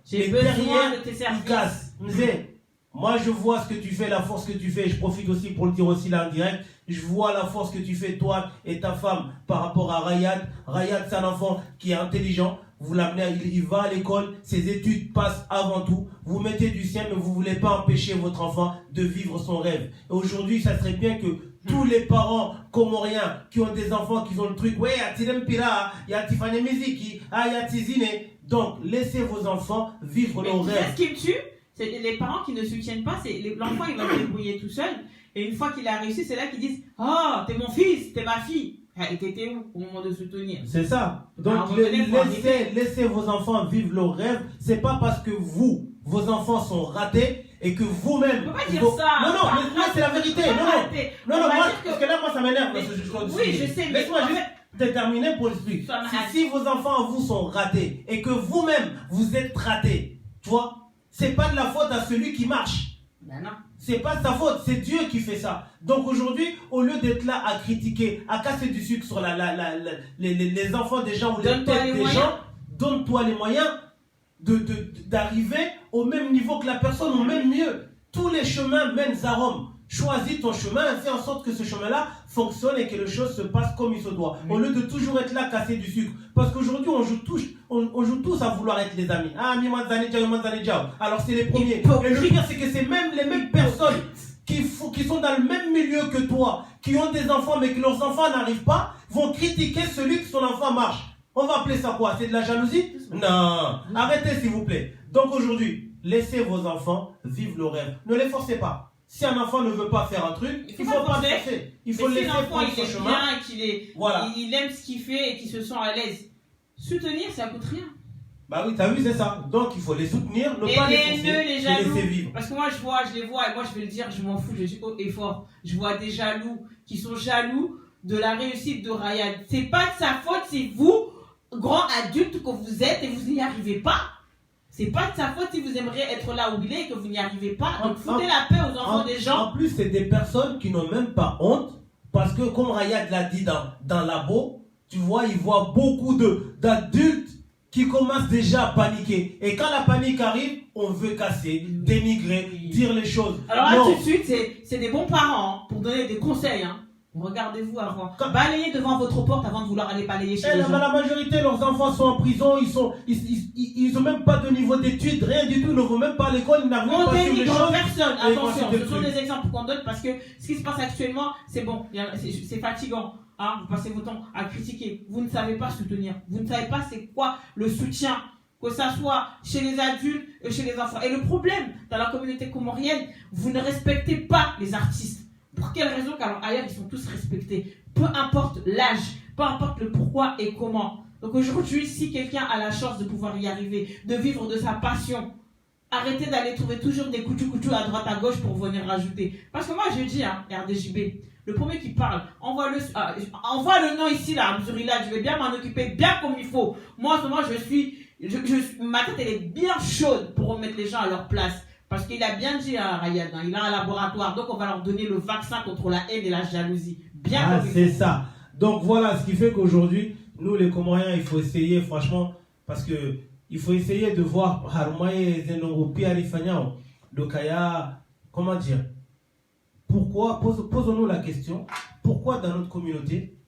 J'ai besoin de tes services. Mzé, moi je vois ce que tu fais, la force que tu fais, je profite aussi pour le dire aussi là en direct, je vois la force que tu fais toi et ta femme par rapport à Rayad. Rayad c'est un enfant qui est intelligent, vous l'amenez, il va à l'école, ses études passent avant tout, vous mettez du sien mais vous ne voulez pas empêcher votre enfant de vivre son rêve. Et aujourd'hui ça serait bien que tous les parents comoriens qui ont des enfants qui ont le truc, ouais, y'a Tirem Pira, y'a Tifane Miziki, y'a Tizine, donc laissez vos enfants vivre leurs rêves. Ce qui me tue, c'est les parents qui ne soutiennent pas, l'enfant il va se débrouiller tout seul, et une fois qu'il a réussi, c'est là qu'ils disent « Oh, t'es mon fils, t'es ma fille !» Et t'étais où au moment de soutenir? C'est ça. Donc laissez vos enfants vivre leurs rêves. C'est pas parce que vos enfants sont ratés et que vous-même... On peut pas dire ça. Non, mais moi c'est la vérité. Non, moi, parce que là moi ça m'énerve. Oui, je sais, mais laisse-moi juste déterminer pour l'expliquer. Si vos enfants à vous sont ratés et que vous-même vous êtes ratés, tu vois, c'est pas de la faute à celui qui marche. Ben non. C'est pas de sa faute, c'est Dieu qui fait ça. Donc aujourd'hui, au lieu d'être là à critiquer, à casser du sucre sur les enfants des gens ou les têtes des gens, donne-toi les moyens d'arriver au même niveau que la personne, ou même mieux. Tous les chemins mènent à Rome. Choisis ton chemin et fais en sorte que ce chemin-là fonctionne et que les choses se passent comme il se doit. Au lieu de toujours être là, casser du sucre. Parce qu'aujourd'hui, on joue tous à vouloir être les amis. Ah, alors c'est les premiers. Et le pire, c'est que c'est même les mêmes personnes qui sont dans le même milieu que toi, qui ont des enfants mais que leurs enfants n'arrivent pas, vont critiquer celui que son enfant marche. On va appeler ça quoi? C'est de la jalousie? Non. Arrêtez s'il vous plaît. Donc aujourd'hui, laissez vos enfants vivre le rêve. Ne les forcez pas. Si un enfant ne veut pas faire un truc, il faut pas le forcer. Il faut le laisser prendre son chemin. Il aime ce qu'il fait et qu'il se sent à l'aise. Soutenir, ça coûte rien. Bah oui, t'as vu, c'est ça. Donc il faut les soutenir, ne pas les forcer, les laisser vivre. Parce que moi je les vois, et moi je vais le dire, je m'en fous, je suis haut et fort. Je vois des jaloux qui sont jaloux de la réussite de Rayad. C'est pas de sa faute, c'est vous, grands adultes que vous êtes et vous n'y arrivez pas. C'est pas de sa faute si vous aimeriez être là où il est et que vous n'y arrivez pas. Donc foutez la paix aux enfants des gens. En plus, c'est des personnes qui n'ont même pas honte. Parce que comme Rayad l'a dit dans Labo, tu vois, il voit beaucoup d'adultes qui commencent déjà à paniquer. Et quand la panique arrive, on veut casser, dénigrer, dire les choses. Alors là, tout de suite, c'est des bons parents pour donner des conseils. Regardez-vous avant. Balayez devant votre porte avant de vouloir aller balayer chez les gens. La majorité, leurs enfants sont en prison, ils ont même pas de niveau d'études, rien du tout, ils ne vont même pas à l'école, ils n'arrivent pas sur les choses. Personne, attention, ce sont des exemples qu'on donne parce que ce qui se passe actuellement, c'est bon, c'est fatigant. Vous passez votre temps à critiquer. Vous ne savez pas soutenir. Vous ne savez pas c'est quoi le soutien, que ça soit chez les adultes et chez les enfants. Et le problème, dans la communauté comorienne, vous ne respectez pas les artistes. Pour quelle raison? Car ailleurs, ils sont tous respectés. Peu importe l'âge, peu importe le pourquoi et comment. Donc aujourd'hui, si quelqu'un a la chance de pouvoir y arriver, de vivre de sa passion, arrêtez d'aller trouver toujours des coutus à droite à gauche pour venir rajouter. Parce que moi, je dis, RDJB, le premier qui parle, envoie le nom ici, là, Mzurila, je vais bien m'en occuper, bien comme il faut. Moi, en ce moment, ma tête, elle est bien chaude pour remettre les gens à leur place. Parce qu'il a bien dit à Rayad, il a un laboratoire, donc on va leur donner le vaccin contre la haine et la jalousie. Bien c'est ça. Donc voilà, ce qui fait qu'aujourd'hui, nous les Comoriens, il faut essayer, franchement, parce que il faut essayer de voir Harumaye Zenongo Piarifanyao, le Kaya, comment dire, pourquoi, posons-nous la question, pourquoi dans notre communauté,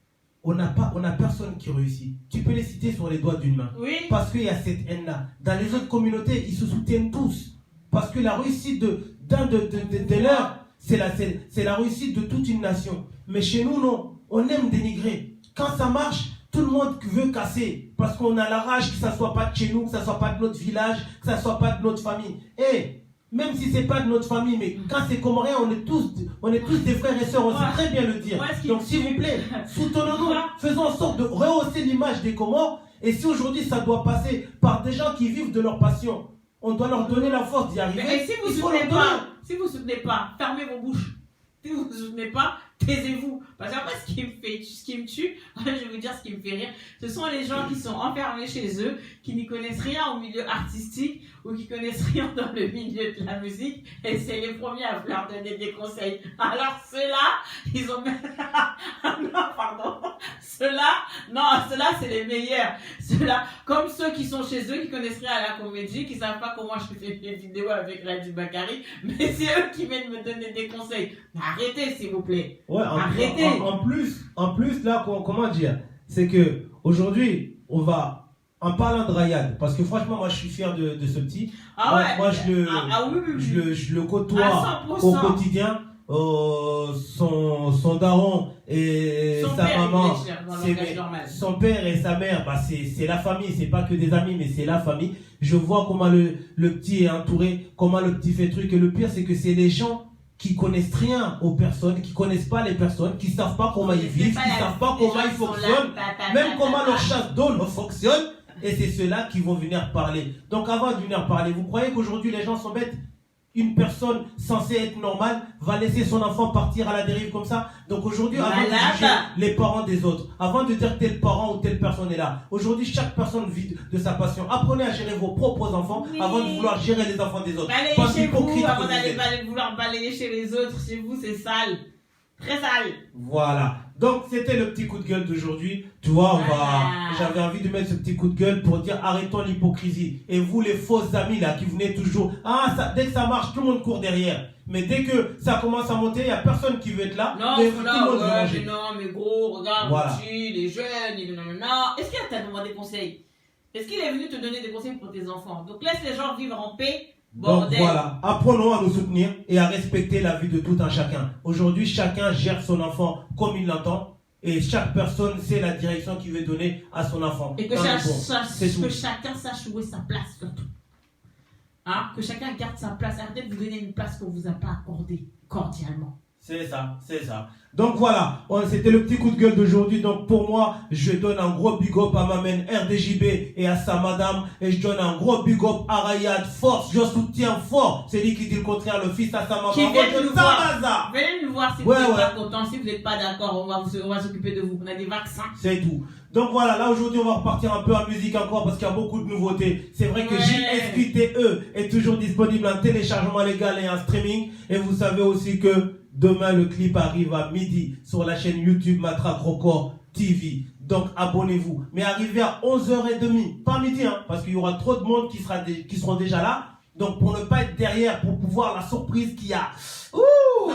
on n'a personne qui réussit. Tu peux les citer sur les doigts d'une main. Oui. Parce qu'il y a cette haine-là. Dans les autres communautés, ils se soutiennent tous. Parce que la réussite d'un de leurs, c'est la réussite de toute une nation. Mais chez nous, non. On aime dénigrer. Quand ça marche, tout le monde veut casser. Parce qu'on a la rage que ça ne soit pas de chez nous, que ça ne soit pas de notre village, que ça ne soit pas de notre famille. Et même si ce n'est pas de notre famille, mais quand c'est comorien, on est tous des frères et sœurs, on sait très bien le dire. Donc s'il vous plaît, soutenons-nous, faisons en sorte de rehausser l'image des Comores. Et si aujourd'hui ça doit passer par des gens qui vivent de leur passion, on doit leur donner la force d'y arriver. Mais si vous ne soutenez pas, fermez vos bouches. Si vous ne soutenez pas, taisez-vous. Parce qu'après, ce qui me tue, je vais vous dire ce qui me fait rire, ce sont les gens qui sont enfermés chez eux, qui n'y connaissent rien au milieu artistique ou qui connaissent rien dans le milieu de la musique, et c'est les premiers à leur donner des conseils. Alors ceux-là, ils ont... non, pardon. Ceux-là, c'est les meilleurs. Ceux-là, comme ceux qui sont chez eux, qui connaissent rien à la comédie, qui savent pas comment je fais des vidéos avec Radi Bakari, mais c'est eux qui viennent me donner des conseils. Mais arrêtez, s'il vous plaît. Ouais, arrêtez. En plus, là, comment dire, c'est que aujourd'hui, en parlant de Rayad, parce que franchement, moi, je suis fier de ce petit. Ah ouais. Moi, je le côtoie au quotidien. Son daron et sa maman, son père et sa mère, c'est la famille, c'est pas que des amis, mais c'est la famille. Je vois comment le petit est entouré, comment le petit fait truc, et le pire, c'est que c'est les gens qui connaissent rien aux personnes, qui connaissent pas les personnes, qui savent pas comment ils vivent, qui savent pas comment ils fonctionnent, même comment leur chasse d'eau fonctionne, et c'est ceux-là qui vont venir parler. Donc avant de venir parler, vous croyez qu'aujourd'hui les gens sont bêtes? Une personne censée être normale va laisser son enfant partir à la dérive comme ça. Donc aujourd'hui, avant de juger les parents des autres, avant de dire tel parent ou telle personne est là, aujourd'hui chaque personne vit de sa passion. Apprenez à gérer vos propres enfants avant de vouloir gérer les enfants des autres. Balayez chez vous avant d'aller vouloir balayer chez les autres. Chez vous, c'est sale. Très sale. Voilà. Donc c'était le petit coup de gueule d'aujourd'hui. Tu vois, j'avais envie de mettre ce petit coup de gueule pour dire arrêtons l'hypocrisie. Et vous les faux amis là qui venez toujours, dès que ça marche, tout le monde court derrière. Mais dès que ça commence à monter, il n'y a personne qui veut être là. Non, tout le monde veut manger. Mais gros, regarde, voilà. Les jeunes, non. Est-ce qu'il t'a demandé des conseils? Est-ce qu'il est venu te donner des conseils pour tes enfants? Donc laisse les gens vivre en paix. Bordel. Donc voilà, apprenons à nous soutenir et à respecter la vie de tout un chacun. Aujourd'hui, chacun gère son enfant comme il l'entend et chaque personne sait la direction qu'il veut donner à son enfant. Et que chacun sache où est sa place surtout. Que chacun garde sa place. Arrêtez de vous donner une place qu'on ne vous a pas accordée cordialement. C'est ça. Donc voilà, c'était le petit coup de gueule d'aujourd'hui. Donc pour moi, je donne un gros big up à ma mère RDJB et à sa madame. Et je donne un gros big up à Rayad. Force, je soutiens fort. C'est lui qui dit le contraire, le fils à sa maman. Venez nous voir si vous n'êtes pas content. Si vous n'êtes pas d'accord, on va s'occuper de vous. On a des vaccins. C'est tout. Donc voilà, là aujourd'hui on va repartir un peu en musique encore parce qu'il y a beaucoup de nouveautés. C'est vrai que JSQTE est toujours disponible en téléchargement légal et en streaming. Et vous savez aussi que demain le clip arrive à midi sur la chaîne YouTube Matraque Record TV. Donc abonnez-vous. Mais arrivez à 11h30, pas midi, parce qu'il y aura trop de monde qui seront déjà là. Donc pour ne pas être derrière, pour pouvoir la surprise qu'il y a.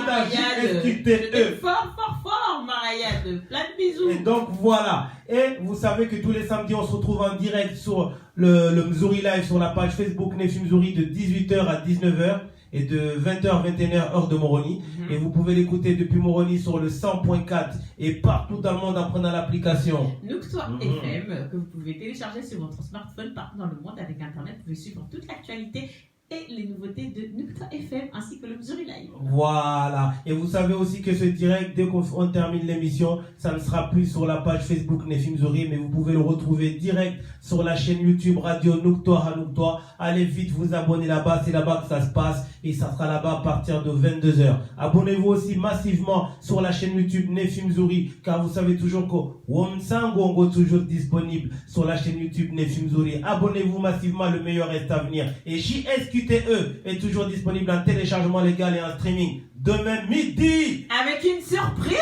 JSQTE. Fort, Mariade. Plein de bisous. Et donc voilà. Et vous savez que tous les samedis, on se retrouve en direct sur le Mzuri Live sur la page Facebook Nefi Mzuri de 18h à 19h. Et de 20h à 21h heure de Moroni. Et vous pouvez l'écouter depuis Moroni sur le 100.4 et partout dans le monde en prenant l'application Nukta FM que vous pouvez télécharger sur votre smartphone partout dans le monde avec Internet. Vous pouvez suivre toute l'actualité et les nouveautés de Nukta FM ainsi que le Mzuri Live. Voilà. Et vous savez aussi que ce direct, dès qu'on termine l'émission, ça ne sera plus sur la page Facebook Nefi Mzuri, mais vous pouvez le retrouver direct sur la chaîne YouTube Radio Nukta Hanukta. Allez vite vous abonner là-bas, c'est là-bas que ça se passe et ça sera là-bas à partir de 22h. Abonnez-vous aussi massivement sur la chaîne YouTube Nefi Mzuri, car vous savez toujours que Womsango est toujours disponible sur la chaîne YouTube Nefi Mzuri. Abonnez-vous massivement, le meilleur reste à venir. Et JSQ GSQTE est toujours disponible en téléchargement légal et en streaming demain midi. Avec une surprise.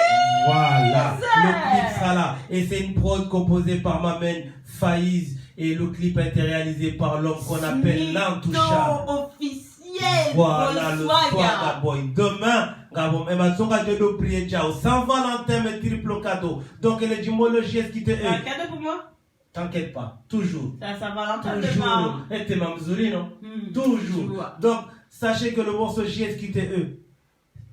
Voilà, le clip sera là. Et c'est une prod composée par ma main Faïz. Et le clip a été réalisé par l'homme qu'on appelle l'Intouchable. Officiel. Voilà le Swagga Boy. Demain, Saint-Valentin, mais triple cadeau. Donc, elle est du mot le GSQTE. Un cadeau pour moi? T'inquiète pas, toujours. Ça Saint-Valentin demain. Toujours. Et t'es Mamzouli, non? Toujours. Donc, sachez que le morceau GSQTE,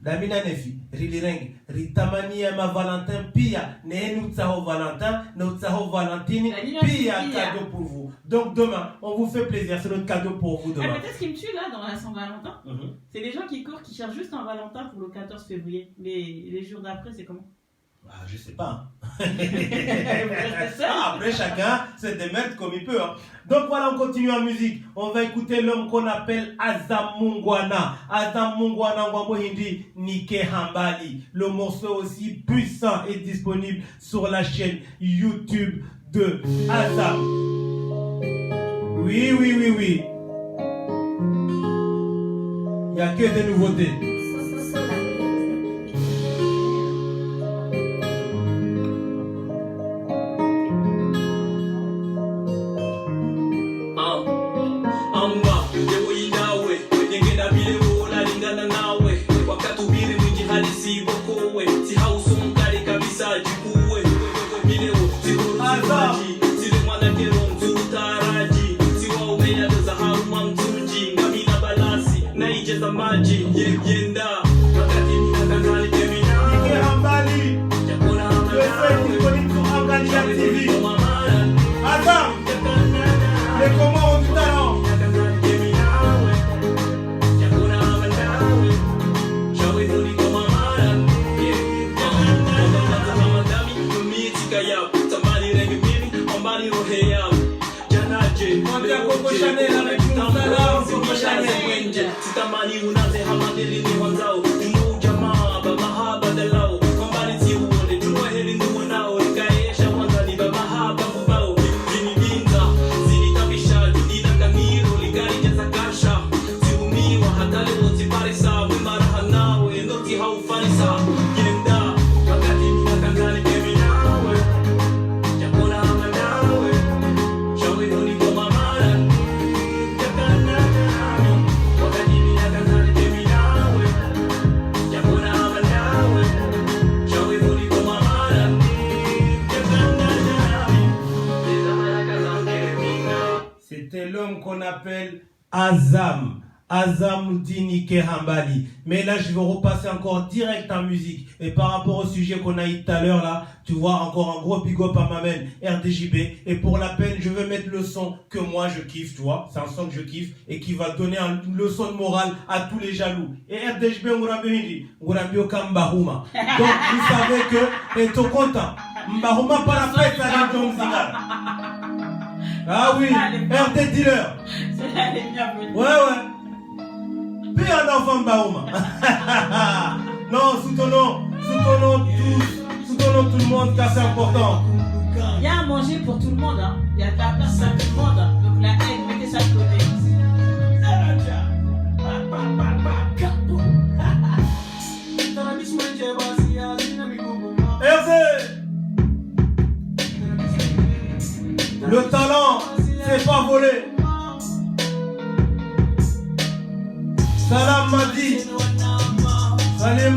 la mina nefi, rilireng, ritamani ma Valentin, pia, ne nous tsao Valentin, nous tsao Valentine, pia, cadeau pour vous. Donc demain, on vous fait plaisir, c'est notre cadeau pour vous demain. Peut-être ce qui me tue là dans la Saint-Valentin, c'est les gens qui courent, qui cherchent juste un Valentin pour le 14 février. Les jours d'après, c'est comment? Ah, je sais pas. Après, chacun se démerde comme il peut. Donc voilà, on continue en musique. On va écouter l'homme qu'on appelle Azam Mungwana. Azam Mungwana, Hindi, Nike Hambali. Le morceau aussi puissant est disponible sur la chaîne YouTube de Azam. Oui. Il n'y a que des nouveautés. Azam Nike Hambali. Mais là, je vais repasser encore direct en musique. Et par rapport au sujet qu'on a eu tout à l'heure, là, tu vois, encore un gros big up à ma main, RDJB. Et pour la peine, je vais mettre le son que moi je kiffe, tu vois. C'est un son que je kiffe et qui va donner une leçon de morale à tous les jaloux. Et RDJB, Ngurambio Kambahuma. Donc, vous savez que, et tout content. Mbahuma par la fête, ça va être Ah oui, RD Dealer. Ouais. Puis un enfant Mbahuma. Non, soutenons tout le monde car c'est important. Il y a à manger pour tout le monde, hein. Il y a de la place pour tout le monde. Hein. Donc la haine, mettez ça de côté. Le talent, c'est pas volé. Salam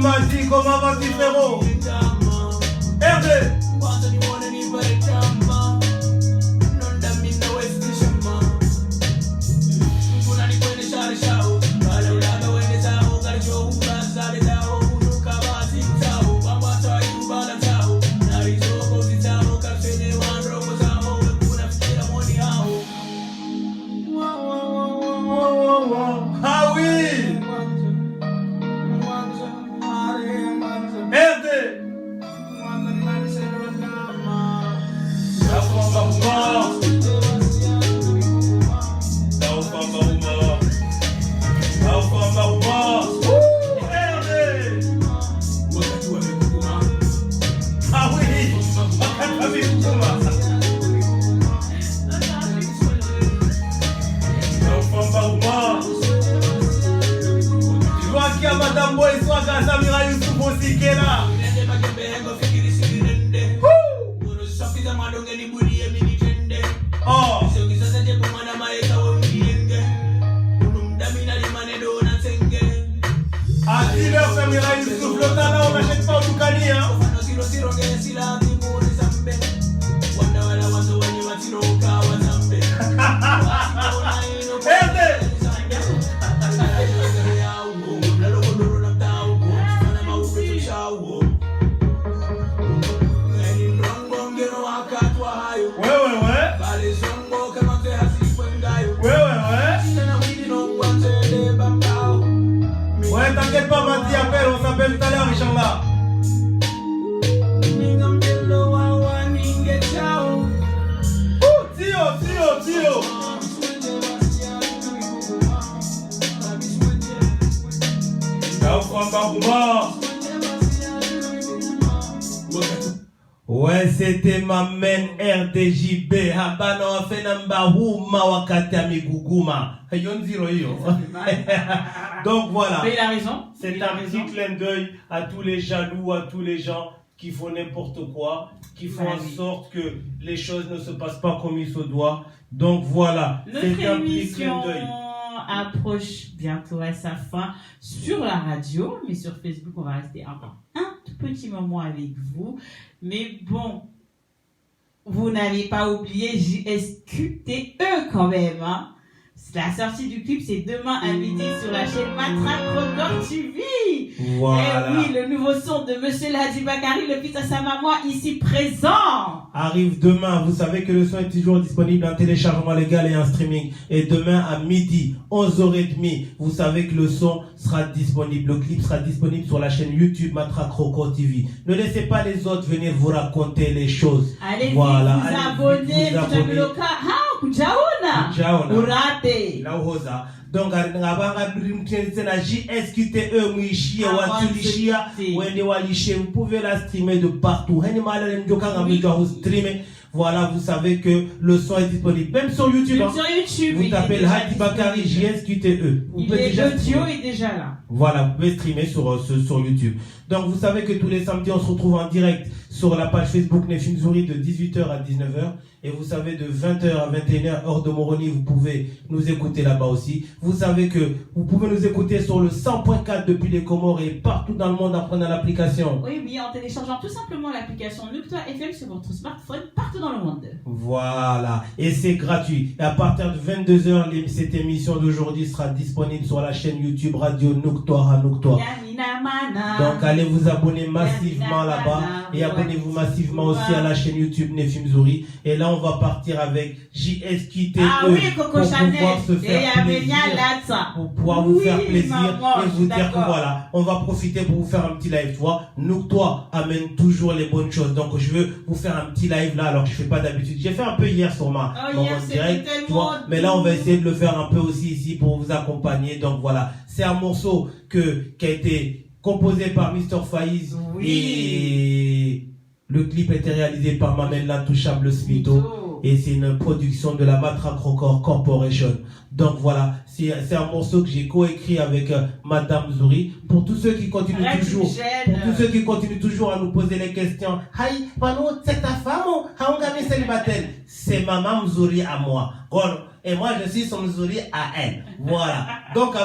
Madi, comment vas-tu frérot? RD. Ah oui. Oh. À 10h, Samira Youssouf, le talent, on n'achète pas au Toukani, hein. Ouais, t'inquiète pas, Mati, appelle, on s'appelle tout à l'heure, Inch'Allah. Tio. Ouais, c'était ma main RDJB. Habano Fenamba Huma Wakati Amiguguma. Donc voilà. Mais il a raison. C'est un petit clin d'œil à tous les jaloux, à tous les gens qui font n'importe quoi, qui font en sorte que les choses ne se passent pas comme il se doit. Donc voilà. C'est un petit clin d'œil. Approche bientôt à sa fin sur la radio, mais sur Facebook, on va rester encore un tout petit moment avec vous. Mais bon, vous n'avez pas oublié JSQTE quand même. Hein. La sortie du clip, c'est demain à midi sur la chaîne Matraque Record TV. Voilà. Et oui, le nouveau son de Monsieur Ladi Bakari, le fils à sa maman, ici présent. Arrive demain. Vous savez que le son est toujours disponible en téléchargement légal et en streaming. Et demain à midi, 11h30, vous savez que le son sera disponible. Le clip sera disponible sur la chaîne YouTube Matraque Record TV. Ne laissez pas les autres venir vous raconter les choses. Allez voilà. vous abonner. Donc JSQTE vous pouvez la streamer de partout. Voilà, vous savez que le son est disponible même sur YouTube. Sur YouTube, vous tapez Hadi Bakari JSQTE. L'audio est déjà là. Voilà, vous pouvez streamer sur YouTube. Donc vous savez que tous les samedis on se retrouve en direct sur la page Facebook Nefim Zouri de 18h à 19h. Et vous savez, de 20h à 21h, heure de Moroni, vous pouvez nous écouter là-bas aussi. Vous savez que vous pouvez nous écouter sur le 100.4 depuis les Comores et partout dans le monde en prenant l'application. Oui, en téléchargeant tout simplement l'application Nukta FM sur votre smartphone partout dans le monde. Voilà. Et c'est gratuit. Et à partir de 22h, cette émission d'aujourd'hui sera disponible sur la chaîne YouTube Radio Nuktoa. Donc allez vous abonner massivement là-bas et abonnez-vous massivement aussi à la chaîne YouTube Nefim Zouri. Et là, on va partir avec JSQTE pour pouvoir se faire plaisir, pour pouvoir vous faire plaisir et vous dire que voilà, on va profiter pour vous faire un petit live, tu vois. Nuktoa amène toujours les bonnes choses. Donc je veux vous faire un petit live là, alors que je fais pas d'habitude. J'ai fait un peu hier sur mon direct, tu vois. Mais là, on va essayer de le faire un peu aussi ici pour vous accompagner. Donc voilà, c'est un morceau qui a été composé par Mr. Faiz et le clip a été réalisé par Mamel l'intouchable Smito et c'est une production de la Matraque Record Corporation. Donc voilà, c'est un morceau que j'ai coécrit avec Madame Zouri. Pour tous ceux qui continuent toujours à nous poser les questions, Haï, Pano, c'est ta femme ou Haongami célibataire? C'est Maman Zouri à moi. Et moi je suis son Zouri à elle. Voilà. Donc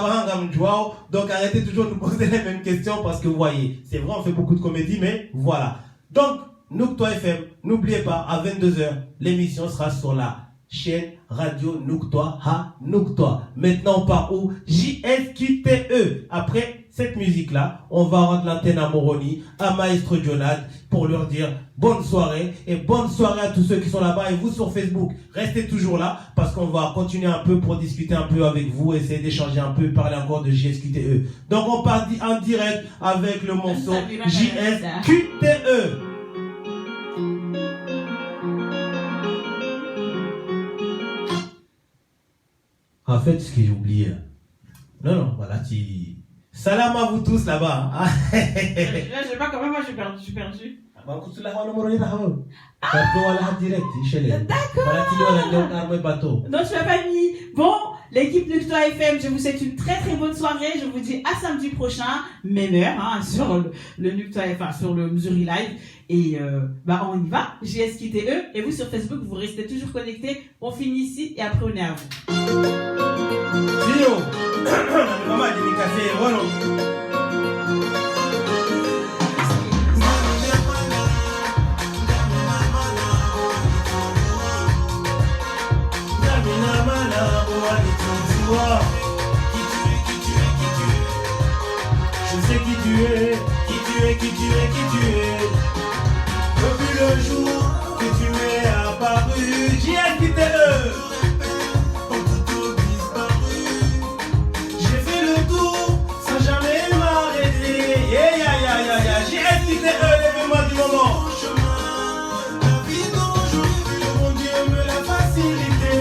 donc arrêtez toujours de nous poser les mêmes questions parce que vous voyez, c'est vrai on fait beaucoup de comédie mais voilà. Donc Nuktoa FM, n'oubliez pas, à 22h, l'émission sera sur la chaîne radio Nuktoa Nuktoa. Maintenant, on part où? JSQTE. Après cette musique-là, on va rendre l'antenne à Moroni, à Maestro Jonathan, pour leur dire bonne soirée et bonne soirée à tous ceux qui sont là-bas. Et vous sur Facebook, restez toujours là parce qu'on va continuer un peu pour discuter un peu avec vous, essayer d'échanger un peu, parler encore de JSQTE. Donc, on part en direct avec le morceau JSQTE. En fait, ce que j'ai oublié. Non, voilà, salam à vous tous là-bas. Je sais pas comment moi je suis perdu. D'accord. Donc tu m'as pas mis. Bon, l'équipe Nukta FM, je vous souhaite une très très bonne soirée. Je vous dis à samedi prochain, même heure, hein, sur le Nukta FM, sur le Missouri Live. Et on y va. JSKTE. Et vous sur Facebook, vous restez toujours connectés. On finit ici et après on est à vous. Tio, maman dit café, voilà. Je sais qui tu es, qui tu es. Depuis le jour que tu es apparu, JSKTE. J'ai fait le tour sans jamais m'arrêter. JSKTE, levez-moi du moment. La vie d'aujourd'hui, le bon Dieu me l'a facilité.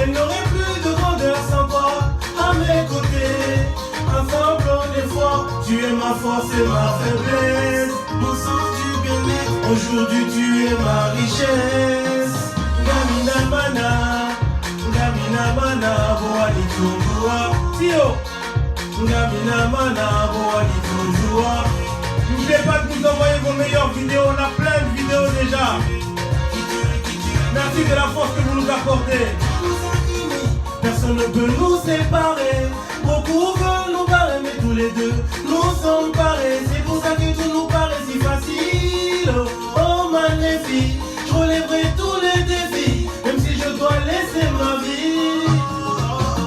Elle n'aurait plus de grandeur sans toi à mes côtés. Ensemble on est fort, tu es ma force et ma faiblesse. Mon sens du bien-être, aujourd'hui tu es ma richesse. Gamina mana, boali tungua. Tio, Gamina mana, boali tungua. N'oubliez pas de nous envoyer vos meilleures vidéos, on a plein de vidéos déjà. Merci de la force que vous nous accordez. Personne ne peut nous séparer. Beaucoup veulent nous barrer, mais tous les deux nous sommes parés. C'est pour ça que tout nous paraît si facile. Oh magnifique, je relèverai tous les défis, même si je dois laisser ma vie.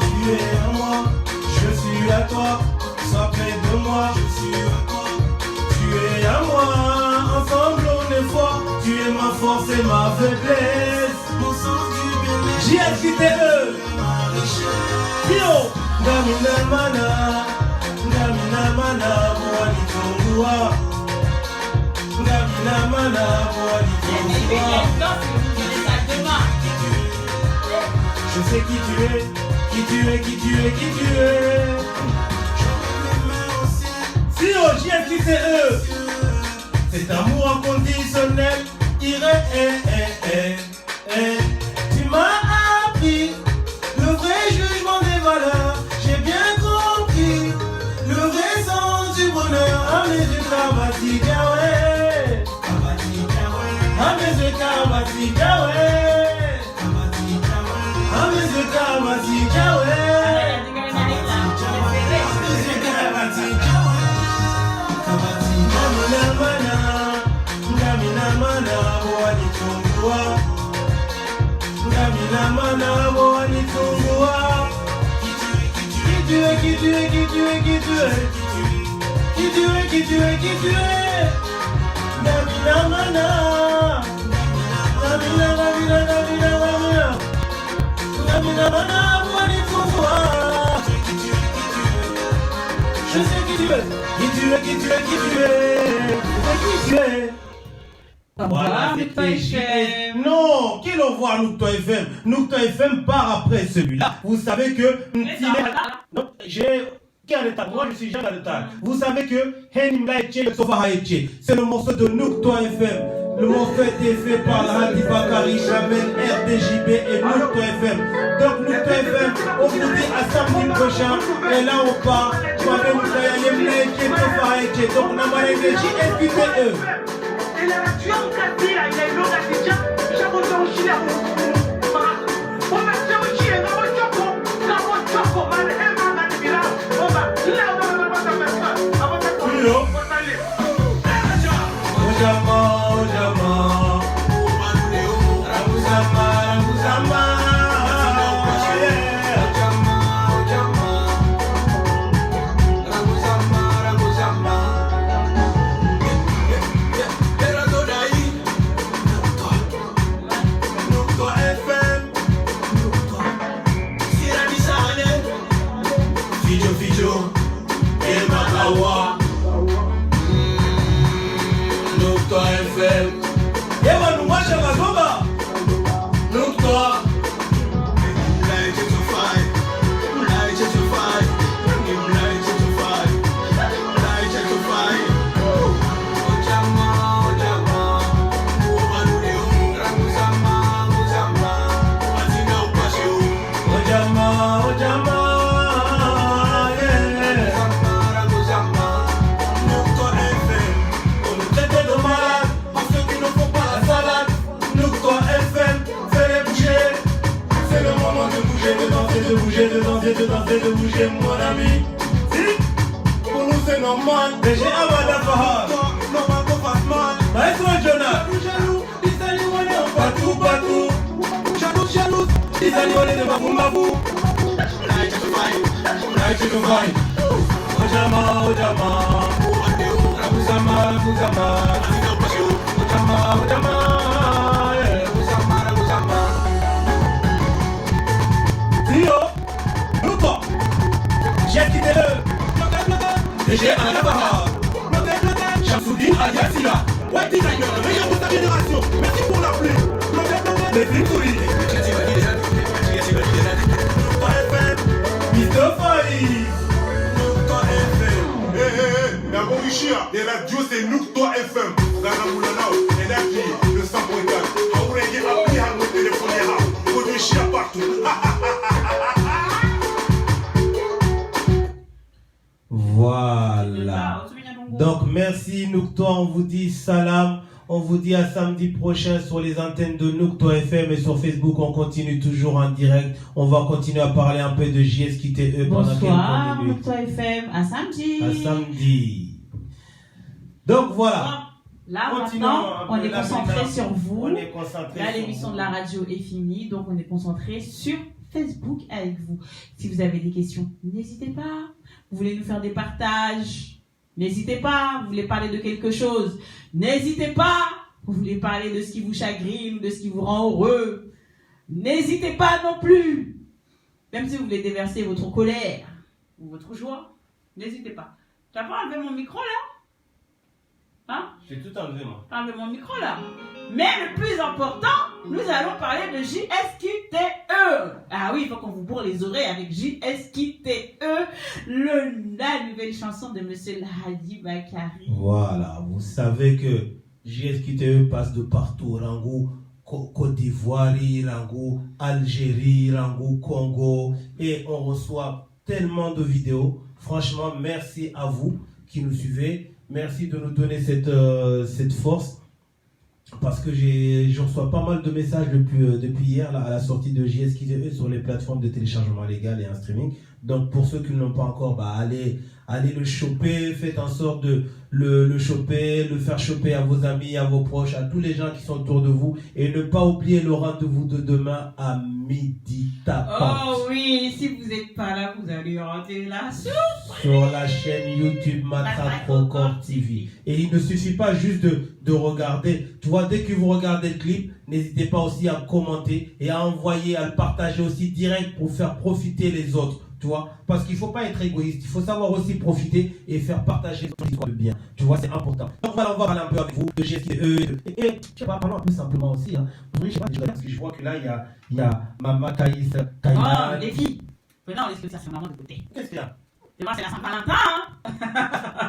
Tu es à moi, je suis à toi. Sois près de moi, je suis à toi. Tu es à moi, ensemble on est fort. Tu es ma force et ma faiblesse. Mon sens du bien-être, JSKTE. Tio, Gamina mana, boali tungua. Gamina mana, boali tungua. Je sais qui tu es. Tio, JSKTE. Cet amour inconditionnel, tu m'as appris le vrai jugement des valeurs. J'ai bien compris le vrai sens du bonheur. Ameze kabati gawe, ameze kabati gawe, ameze kabati gawe. Gamina mana, boali tungua. Gamina mana, boali tungua. Qui tu es. Gamina mana. Gamina mana, boali tungua. Je sais qui tu es. Voilà, c'était JS. Non, qui le voit Nukta FM? Nukta FM part après celui-là. Vous savez que non, qui en état? Moi je suis Jean Ganetal. Vous savez que c'est le morceau de Nukta FM. Le morceau a été fait par Hadi Bakari, Jamel, RDJB et Nukta FM. Donc Nukta FM, on vous dit à samedi prochain. Et là on part. Donc on a marqué JSKTE. Il a tué en Katia, il a eu l'eau d'Abidjan, j'ai reçu un chien. On va faire un chien, on va choco, man, et man, on va, là, on va faire ça. de danser, de bouger, mon ami. Si, Pour nous c'est normal. DG Amada Fahad, Toi, non, on va pas mal. Maestro Jonah, Jaloux, les amis, on est partout, partout. jaloux. Les animaux de Mabou Mabou. Night to find. Ojama, Ojama. Abuzama, Abuzama. Ojama, Ojama. Abuzama. Trio, Luto. J'ai quitté le DG Anabaha. Chamsoudine Aliasila. White designer, le meilleur de ta génération. Merci pour la pluie. Les films souris. Mr. Faïs. La Mauritius, les radios c'est Noukto FM. Ganamulanao, Energy, le 100.4. Aurélien a pris à mon téléphone et à Kodo Chia partout. Voilà. Donc merci Noukto, on vous dit salam. On vous dit à samedi prochain sur les antennes de Noukto FM et sur Facebook. On continue toujours en direct. On va continuer à parler un peu de JSKTE pendant Bonsoir, quelques minutes. Noukto FM, à samedi. À samedi. Donc voilà. Là, Continuons maintenant, un peu. on est Là, concentré maintenant, sur vous. On est concentré Là, sur l'émission vous. de la radio est finie, donc on est concentré sur Facebook avec vous. Si vous avez des questions, n'hésitez pas. Vous voulez nous faire des partages, n'hésitez pas. Vous voulez parler de quelque chose, n'hésitez pas. Vous voulez parler de ce qui vous chagrine, de ce qui vous rend heureux, n'hésitez pas non plus. Même si vous voulez déverser votre colère ou votre joie, n'hésitez pas. Tu n'as pas enlevé mon micro là? Hein? J'ai tout enlevé moi. T'as enlevé mon micro là. Mais le plus important, nous allons parler de JSKTE. Ah oui, il faut qu'on vous bourre les oreilles avec JSKTE, la nouvelle chanson de Monsieur Lahadi Bakari. Voilà, vous savez que JSKTE passe de partout. Rangou, Côte d'Ivoire, Rangou, Algérie, Rangou, Congo. Et on reçoit tellement de vidéos. Franchement, merci à vous qui nous suivez. Merci de nous donner cette force. Parce que je reçois pas mal de messages depuis hier là, à la sortie de JSKTE sur les plateformes de téléchargement légal et en streaming. Donc pour ceux qui ne l'ont pas encore, allez le choper, faites en sorte de le choper, le faire choper à vos amis, à vos proches, à tous les gens qui sont autour de vous. Et ne pas oublier le rendez-vous de demain à midi tapant. Oh oui, si vous n'êtes pas là, vous allez rater la soupe. Sur la chaîne YouTube Matraque Record TV. Et il ne suffit pas juste de regarder. Tu vois, dès que vous regardez le clip, n'hésitez pas aussi à commenter et à envoyer, à le partager aussi direct pour faire profiter les autres. Tu vois, parce qu'il ne faut pas être égoïste. Il faut savoir aussi profiter et faire partager son histoire de bien. Tu vois, c'est important. Donc voilà, on va parler un peu avec vous de JSKTE. Et je sais pas, parlons un peu simplement aussi. Hein. Je sais pas, parce que je vois que là, il y a Mama Kaïs. Oh, les filles. Mais non, laisse que ça, c'est maman de côté. Qu'est-ce qu'il y a? C'est moi, c'est la Saint-Valentin, hein.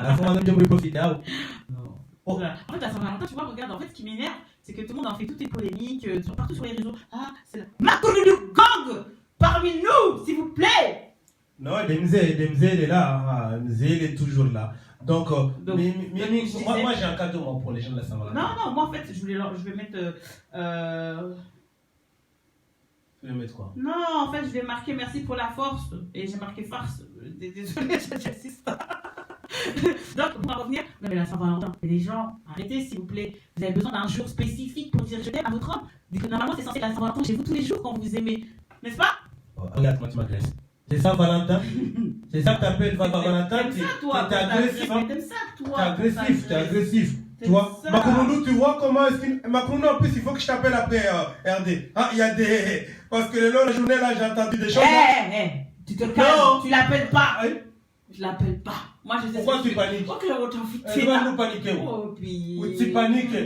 La femme de me profiter. En fait, la Saint-Valentin, tu vois, regarde, en fait, ce qui m'énerve, c'est que tout le monde en fait toutes les polémiques, partout sur les réseaux. Ah, c'est la Macron de gang parmi nous, s'il vous plaît. Non, Demze, il est là. Demze, il est toujours là. Donc moi, j'ai un cadeau moi, pour les gens de la Saint-Valentin. Non, moi, en fait, je vais mettre... Tu veux mettre quoi? Non, en fait, je vais marquer merci pour la force. Et j'ai marqué farce. Désolée, j'assiste. Donc, pour en revenir, non mais la Saint-Valentin, les gens, arrêtez s'il vous plaît. Vous avez besoin d'un jour spécifique pour dire je t'aime à votre homme. Dites que normalement, c'est censé être la Saint-Valentin chez vous tous les jours quand vous aimez. N'est-ce pas? Regarde, moi, tu m'agresses. C'est Saint-Valentin? C'est ça que t'appelles Valentin? T'es agressif, hein? T'aimes ça, toi? T'es agressif. Tu vois? Macron, tu vois comment est-ce que... Macron, en plus, il faut que je t'appelle après, RD. Ah, il y a des... Parce que le long de la journée, là, j'ai entendu des choses. Tu te calmes, tu l'appelles pas. Hein? Je l'appelle pas. Moi, je sais. Pourquoi tu paniques? Oh, que autant Tu vas nous paniquer. Oh, puis... Tu paniques.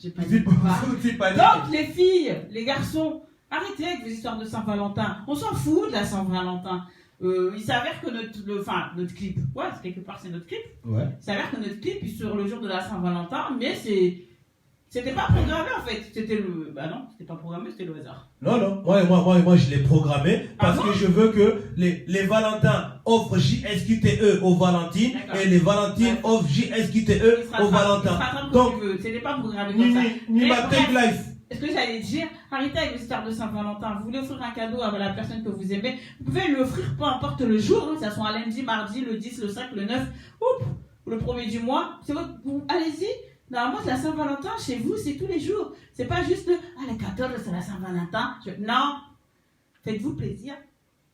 J'ai paniqué pas. Tu paniques. Donc, les filles, les garçons, arrêtez avec vos histoires de Saint-Valentin. On s'en fout de la Saint-Valentin. Il s'avère que notre clip, ouais, quelque part c'est notre clip. Ouais. Il s'avère que notre clip est sur le jour de la Saint-Valentin, mais c'était pas programmé en fait. C'était non, c'était pas programmé, c'était le hasard. Non. Moi, je l'ai programmé parce que je veux que les Valentins offrent JSKTE aux Valentines et les Valentines offrent JSKTE aux Valentins. Donc, c'était pas programmé comme ça. Ni ma Take Life. Est-ce que j'allais dire, Arrêtez avec les histoires de Saint-Valentin. Vous voulez offrir un cadeau à la personne que vous aimez, vous pouvez lui offrir peu importe le jour, hein, que ce soit un lundi, mardi, le 10, le 5, le 9, le 1er du mois. Allez-y. Normalement, la Saint-Valentin, chez vous, c'est tous les jours. C'est pas juste le « le 14, c'est la Saint-Valentin. » Non. Faites-vous plaisir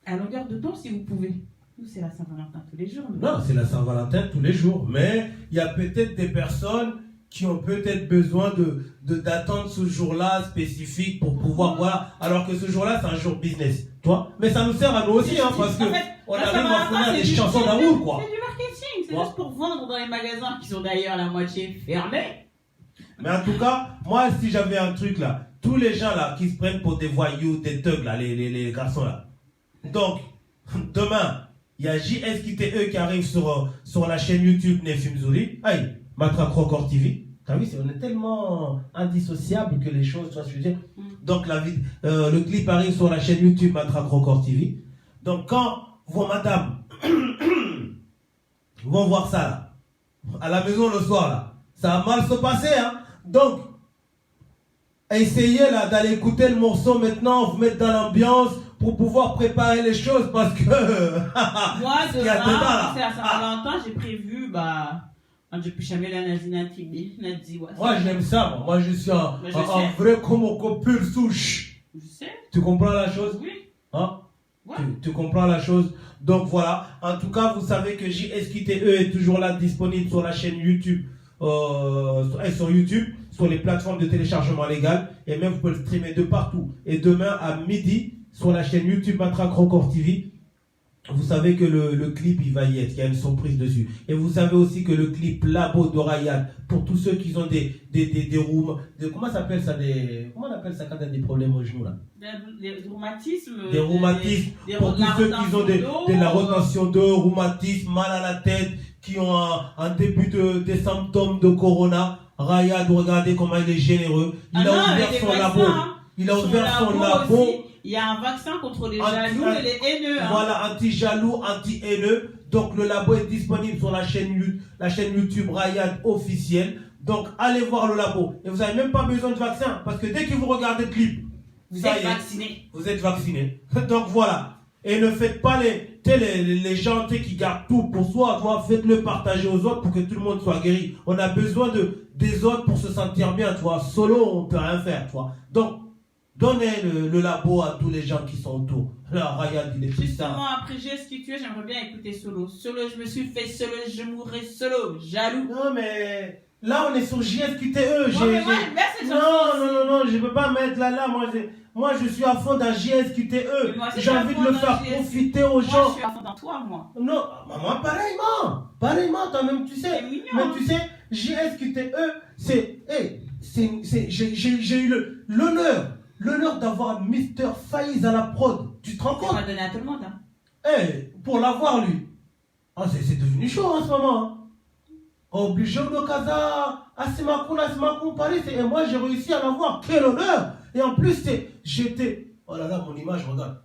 à longueur de temps si vous pouvez. Nous, c'est la Saint-Valentin tous les jours. Non, c'est la Saint-Valentin tous les jours. Mais il y a peut-être des personnes qui ont peut-être besoin d'attendre ce jour-là spécifique pour pouvoir voir. Alors que ce jour-là, c'est un jour business. Toi. Mais ça nous sert à nous aussi, hein, parce que on arrive à fournir des chansons d'amour, quoi. C'est du marketing. C'est juste pour vendre dans les magasins qui sont d'ailleurs la moitié fermés. Mais en tout cas, moi, si j'avais un truc là, tous les gens là qui se prennent pour des voyous, des thugs là, les garçons là. Donc, demain, il y a JSKTE qui arrive sur la chaîne YouTube Nefim Zuri. Aïe, Matra Crocor TV. T'as vu, on est tellement indissociable que les choses, tu vois ce que je veux dire. Donc, le clip arrive sur la chaîne YouTube Matra Crocor TV. Donc, quand vos madames vont voir ça là, à la maison le soir là, ça va mal se passer, hein. Donc, essayez là d'aller écouter le morceau maintenant, vous mettre dans l'ambiance pour pouvoir préparer les choses parce que moi demain c'est à Saint-Valentin, j'ai prévu depuis jamais la Nazinati moi j'aime ça, moi je suis un vrai comme pur souche. Je sais. Tu comprends la chose? Oui. Hein? Ouais. Tu comprends la chose? Donc voilà, en tout cas vous savez que JSKTE est toujours là, disponible sur la chaîne YouTube, sur YouTube, sur les plateformes de téléchargement légal, et même vous pouvez le streamer de partout. Et demain à midi sur la chaîne YouTube Matra Crocor TV, vous savez que le clip il va y être, il y a une surprise dessus. Et vous savez aussi que le clip Labo de Ryan, pour tous ceux qui ont des comment ça s'appelle ça, comment on appelle ça quand il y a des problèmes au genou là? Des rhumatismes. Des rhumatismes, pour tous ceux qui ont de la retention d'eau, rhumatisme, mal à la tête, qui ont un début des symptômes de corona. Ryan, regardez comment il est généreux. Il a ouvert son labo. Il a ouvert son labo. Il y a un vaccin contre les jaloux et les haineux. Voilà, anti-jaloux, anti-haineux. Donc le labo est disponible sur la chaîne YouTube Ryan officielle. Donc allez voir le labo. Et vous n'avez même pas besoin de vaccin. Parce que dès que vous regardez le clip, vous êtes vacciné. Vous êtes vacciné. Donc voilà. Et ne faites pas les gens qui gardent tout pour soi. Faites-le partager aux autres pour que tout le monde soit guéri. On a besoin des autres pour se sentir bien. Solo, on ne peut rien faire. Donc, donnez le labo à tous les gens qui sont autour. Là, Ryan, il est plus ça. Justement, après JSKTE, j'aimerais bien écouter solo. Solo, je me suis fait solo, je mourrai solo. Jaloux. Non, mais là, on est sur JSKTE. Non, je ne peux pas mettre là. Moi, je suis à fond dans JSKTE. J'ai envie de le faire profiter aux gens. Moi, je suis à fond dans toi, moi. Non, moi, pareillement, toi-même, tu sais. Mais tu sais, JSKTE, j'ai eu l'honneur d'avoir Mr. Faiz à la prod. Tu te rends compte? On va donner à tout le monde. Hein. Pour l'avoir, lui. C'est devenu chaud en ce moment. Hein. Obligé de casa, Asimakoun, Paris. Et moi, j'ai réussi à l'avoir. Quel honneur! Et en plus, j'étais. Oh là là, mon image, regarde.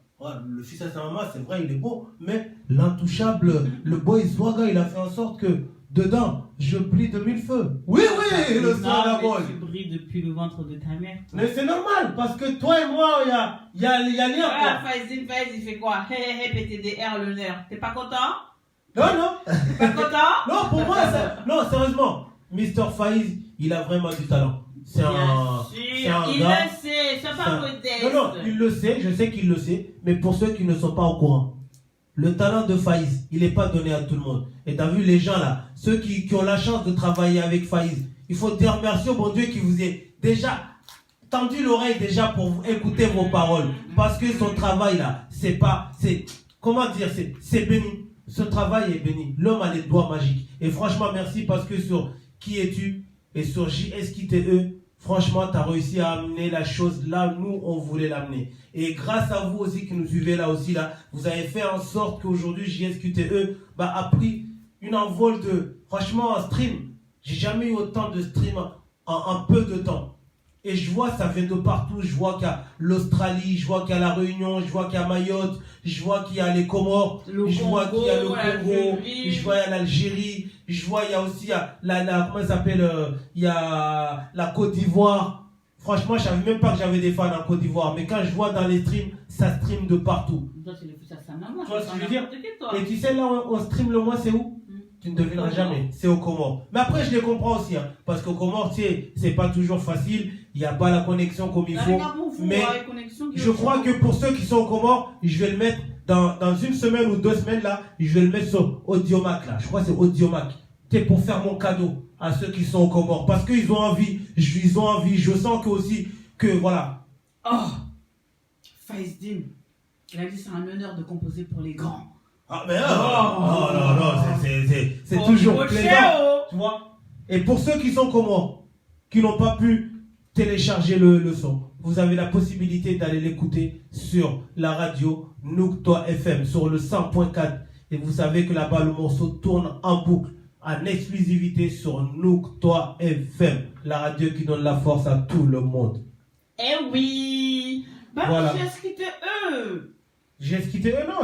Le fils à sa maman, c'est vrai, il est beau. Mais l'intouchable, le boy Swaga, il a fait en sorte que dedans, je brille de mille feux. Oui, le Swaga boy. Tu brilles depuis le ventre de ta mère. Toi. Mais c'est normal, parce que toi et moi, il y a lien. Faiz, il fait quoi? PTDR, l'honneur. T'es pas content? Non. T'es pas content? Non, pour moi, non, sérieusement. Mr. Faiz, il a vraiment du talent. C'est un il gars. Le sait, sois pas modeste. Non, il le sait, je sais qu'il le sait, mais pour ceux qui ne sont pas au courant, le talent de Faiz, il n'est pas donné à tout le monde. Et tu as vu les gens là, ceux qui ont la chance de travailler avec Faiz, il faut dire merci au bon Dieu qui vous ait déjà tendu l'oreille déjà pour vous écouter vos paroles. Parce que son travail là, c'est béni. Ce travail est béni. L'homme a les doigts magiques. Et franchement, merci parce que sur Qui es-tu et sur JSKTE, franchement, tu as réussi à amener la chose là où nous, on voulait l'amener. Et grâce à vous aussi qui nous suivez là aussi, là, vous avez fait en sorte qu'aujourd'hui, JSKTE a pris une envol franchement, un stream. J'ai jamais eu autant de stream en peu de temps. Et je vois, ça vient de partout. Je vois qu'il y a l'Australie, je vois qu'il y a la Réunion, je vois qu'il y a Mayotte, je vois qu'il y a les Comores, je vois qu'il y a le Congo, je vois qu'il y a l'Algérie, je vois il y a aussi comment ça s'appelle, il y a la Côte d'Ivoire. Franchement, je savais même pas que j'avais des fans en Côte d'Ivoire. Mais quand je vois dans les streams, ça stream de partout. Toi, c'est le fils à sa maman. Tu vois ce que je veux dire? Toi. Et tu sais, là où on stream le moins, c'est où? Tu ne devineras jamais. C'est au Comores. Mais après, je les comprends aussi. Hein, parce qu'au Comores, tu sais, c'est pas toujours facile. Il n'y a pas la connexion comme il faut. Mais je crois que pour ceux qui sont au Comores, je vais le mettre dans une semaine ou 2 semaines là. Je vais le mettre sur Audiomack là. Je crois que c'est Audiomack. C'est pour faire mon cadeau à ceux qui sont au Comores. Parce qu'ils ont envie. Ils ont envie. Je sens que aussi que voilà. Oh, Faïsdim. Il a dit c'est un honneur de composer pour les grands. Ah mais non, c'est toujours plaisant, tu vois. Et pour ceux qui sont comme moi, qui n'ont pas pu télécharger le son, vous avez la possibilité d'aller l'écouter sur la radio Nouk-Toi FM, sur le 100.4. Et vous savez que là-bas, le morceau tourne en boucle, en exclusivité sur Nouk-Toi FM, la radio qui donne la force à tout le monde. Eh oui. Bah, voilà. j'ai esquité eux. J'ai quitté, non,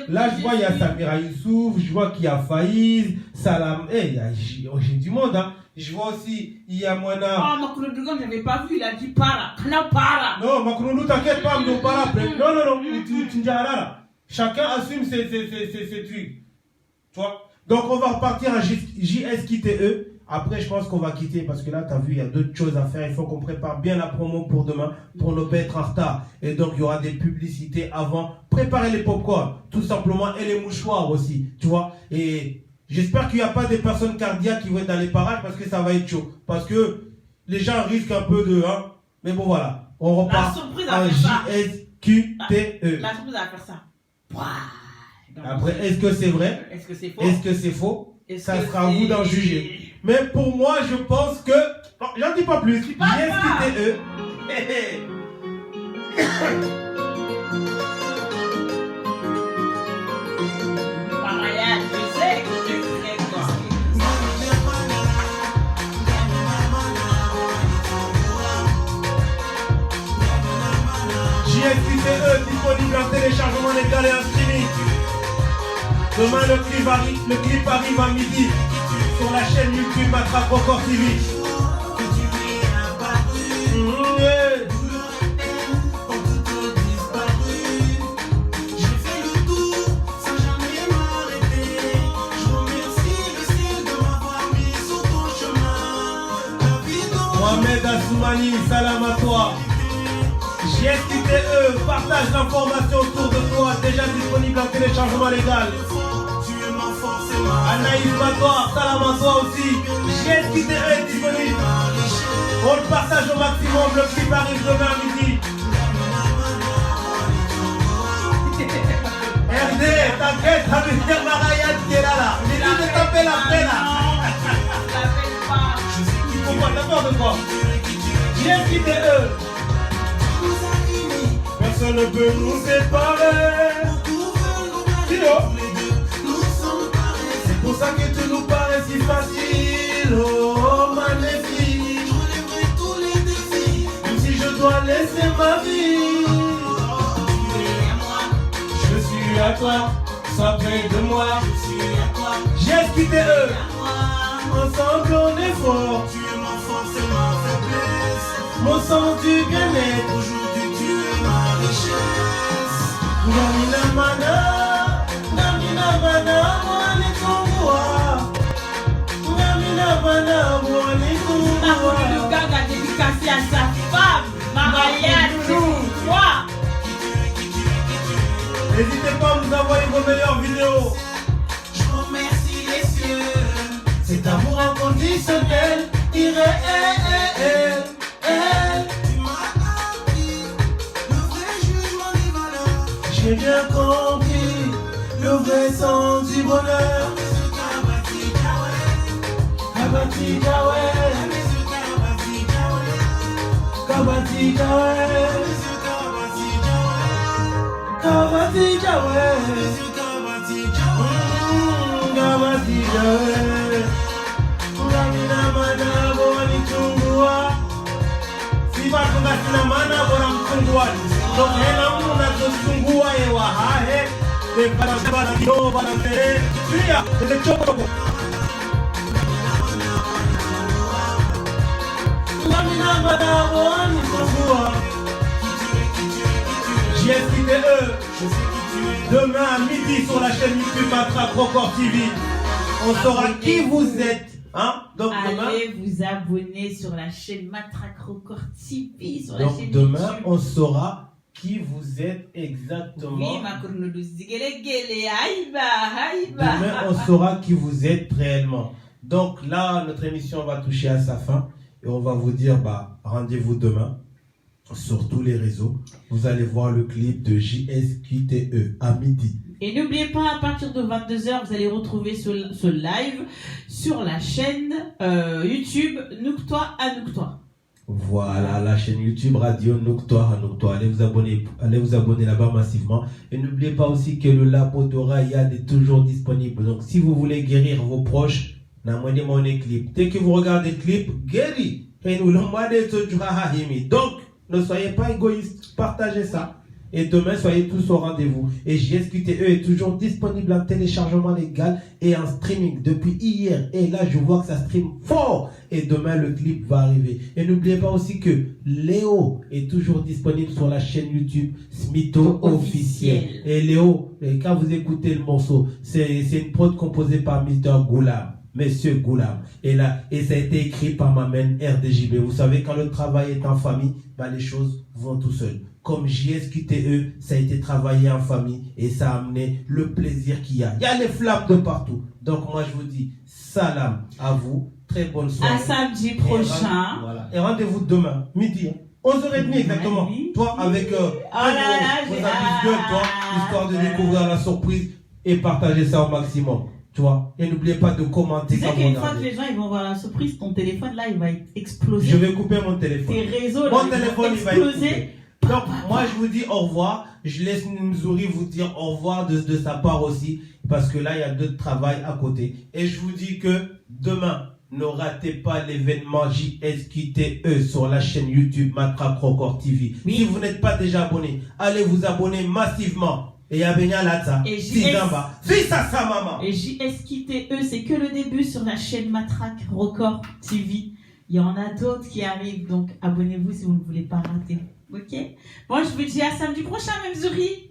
là je vois il y a Samira Youssouf, je vois qu'il y a Faïz, Salam, j'ai du monde, hein. Je vois aussi, il y a Moana. Oh, Makounou Dougan, je n'avais pas vu, il a dit para, kana para. Non, Makounou, t'inquiète pas, non, para après. Non, tu ne diras là. Chacun assume ses trucs. Tu vois? Donc on va repartir à JS quitter eux. Après, je pense qu'on va quitter parce que là, tu as vu, il y a d'autres choses à faire. Il faut qu'on prépare bien la promo pour demain pour ne pas être en retard. Et donc, il y aura des publicités avant. Préparez les pop-corn, tout simplement, et les mouchoirs aussi, tu vois. Et j'espère qu'il n'y a pas des personnes cardiaques qui vont être dans les parages parce que ça va être chaud. Parce que les gens risquent un peu de... Hein. Mais bon, voilà. On repart à JSQTE. La surprise à faire ça. Après, est-ce que c'est vrai? Est-ce que c'est faux? Est-ce que c'est faux? Ça sera à vous d'en juger. Mais pour moi, je pense que... Non, j'en dis pas plus. JSQTE. Mariage, je sais que tu fais quoi. JSQTE disponible en téléchargement légal et en streaming. Demain, le clip arrive à midi sur la chaîne YouTube Matraque Record TV. Mohamed Assoumani, salam à toi. JSQTE, partage l'information autour de toi, déjà disponible en téléchargement légal. Anaïs Batoire, salam à toi aussi. JSQTE est disponible. On le partage au maximum, le clip arrive demain à midi. RD, t'inquiète, Mr. Marayat qui est là. J'ai dit de taper la paix là. Tu comprends d'abord de quoi? JSQTE. Personne ne peut nous séparer. Sinon, c'est pour ça que tout nous paraît si facile. Oh, magnifique. Je relèverai tous les défis. Même si je dois laisser ma vie. Je suis à toi. Sois près de moi. JSQTE. Ensemble on est fort. Tu es ma force et ma faiblesse. Mon sens du bien-être. Aujourd'hui tu es ma richesse. Namina mana, namina mana, mwani kongwa. Namina mana, mwani kongwa. Le gars a dédicacé à sa femme, Marianne, toi. N'hésitez pas à nous envoyer vos meilleures vidéos. Je remercie les cieux. Cet amour inconditionnel, irréel. Tu m'as appris le vrai jugement des valeurs. J'ai bien compris le vrai sens du bonheur. Kabati Kawe, Kabati Kawe, Kabati Kawe, Kabati Kawe. Unamina mana bora mchungua. Si watu ngasina mana bora mchungua. Donc hela mtu unachungua yewa hahe. Para para dio para tere. Pia, ndio choko. JSQTE. Demain à midi sur la chaîne YouTube Matraque Record TV. On saura qui vous êtes. Hein? Donc allez vous abonner sur la chaîne Matraque Record TV. Sur la donc chaîne demain, YouTube. on saura qui vous êtes exactement. Oui, ma Demain, on saura qui vous êtes réellement. Donc là, notre émission va toucher à sa fin. Et on va vous dire, rendez-vous demain sur tous les réseaux. Vous allez voir le clip de JSQTE à midi. Et n'oubliez pas, à partir de 22h, vous allez retrouver ce live sur la chaîne YouTube Nouk-toi à Nouk-toi. Voilà, la chaîne YouTube Radio Nouk-toi à Nouk-toi. Allez vous abonner là-bas massivement. Et n'oubliez pas aussi que le labo de Rayad est toujours disponible. Donc si vous voulez guérir vos proches, n'amenez mon clip. Dès que vous regardez le clip, guéris. Et nous donc, ne soyez pas égoïstes. Partagez ça. Et demain, soyez tous au rendez-vous. Et JSQTE est toujours disponible en téléchargement légal et en streaming depuis hier. Et là, je vois que ça stream fort. Et demain, le clip va arriver. Et n'oubliez pas aussi que Léo est toujours disponible sur la chaîne YouTube Smito Officiel. Et Léo, quand vous écoutez le morceau, c'est une prod composée par Mr. Goulam. Monsieur Goulam. Et là, et ça a été écrit par ma main RDJB. Vous savez, quand le travail est en famille, les choses vont tout seul. Comme JSQTE, ça a été travaillé en famille et ça a amené le plaisir qu'il y a. Il y a les flammes de partout. Donc moi, je vous dis salam à vous. Très bonne soirée. À samedi prochain. Voilà. Et rendez-vous demain, midi. 11h30 exactement. Toi, avec vos gueule, toi, histoire de découvrir la surprise et partager ça au maximum. Tu vois, et n'oubliez pas de commenter. Tu sais qu'une fois que les gens ils vont voir la surprise, ton téléphone là il va exploser. Je vais couper mon téléphone. Tes réseaux là, mon téléphone il va exploser. Donc moi je vous dis au revoir. Je laisse Mzouri vous dire au revoir de sa part aussi. Parce que là il y a d'autres travail à côté. Et je vous dis que demain, ne ratez pas l'événement JSQTE sur la chaîne YouTube Matraque Record TV. Oui. Si vous n'êtes pas déjà abonné, allez vous abonner massivement. Et JSQTE, c'est que le début sur la chaîne Matraque Record TV. Il y en a d'autres qui arrivent, donc abonnez-vous si vous ne voulez pas rater. Ok? Bon, je vous dis à samedi prochain, même Zuri.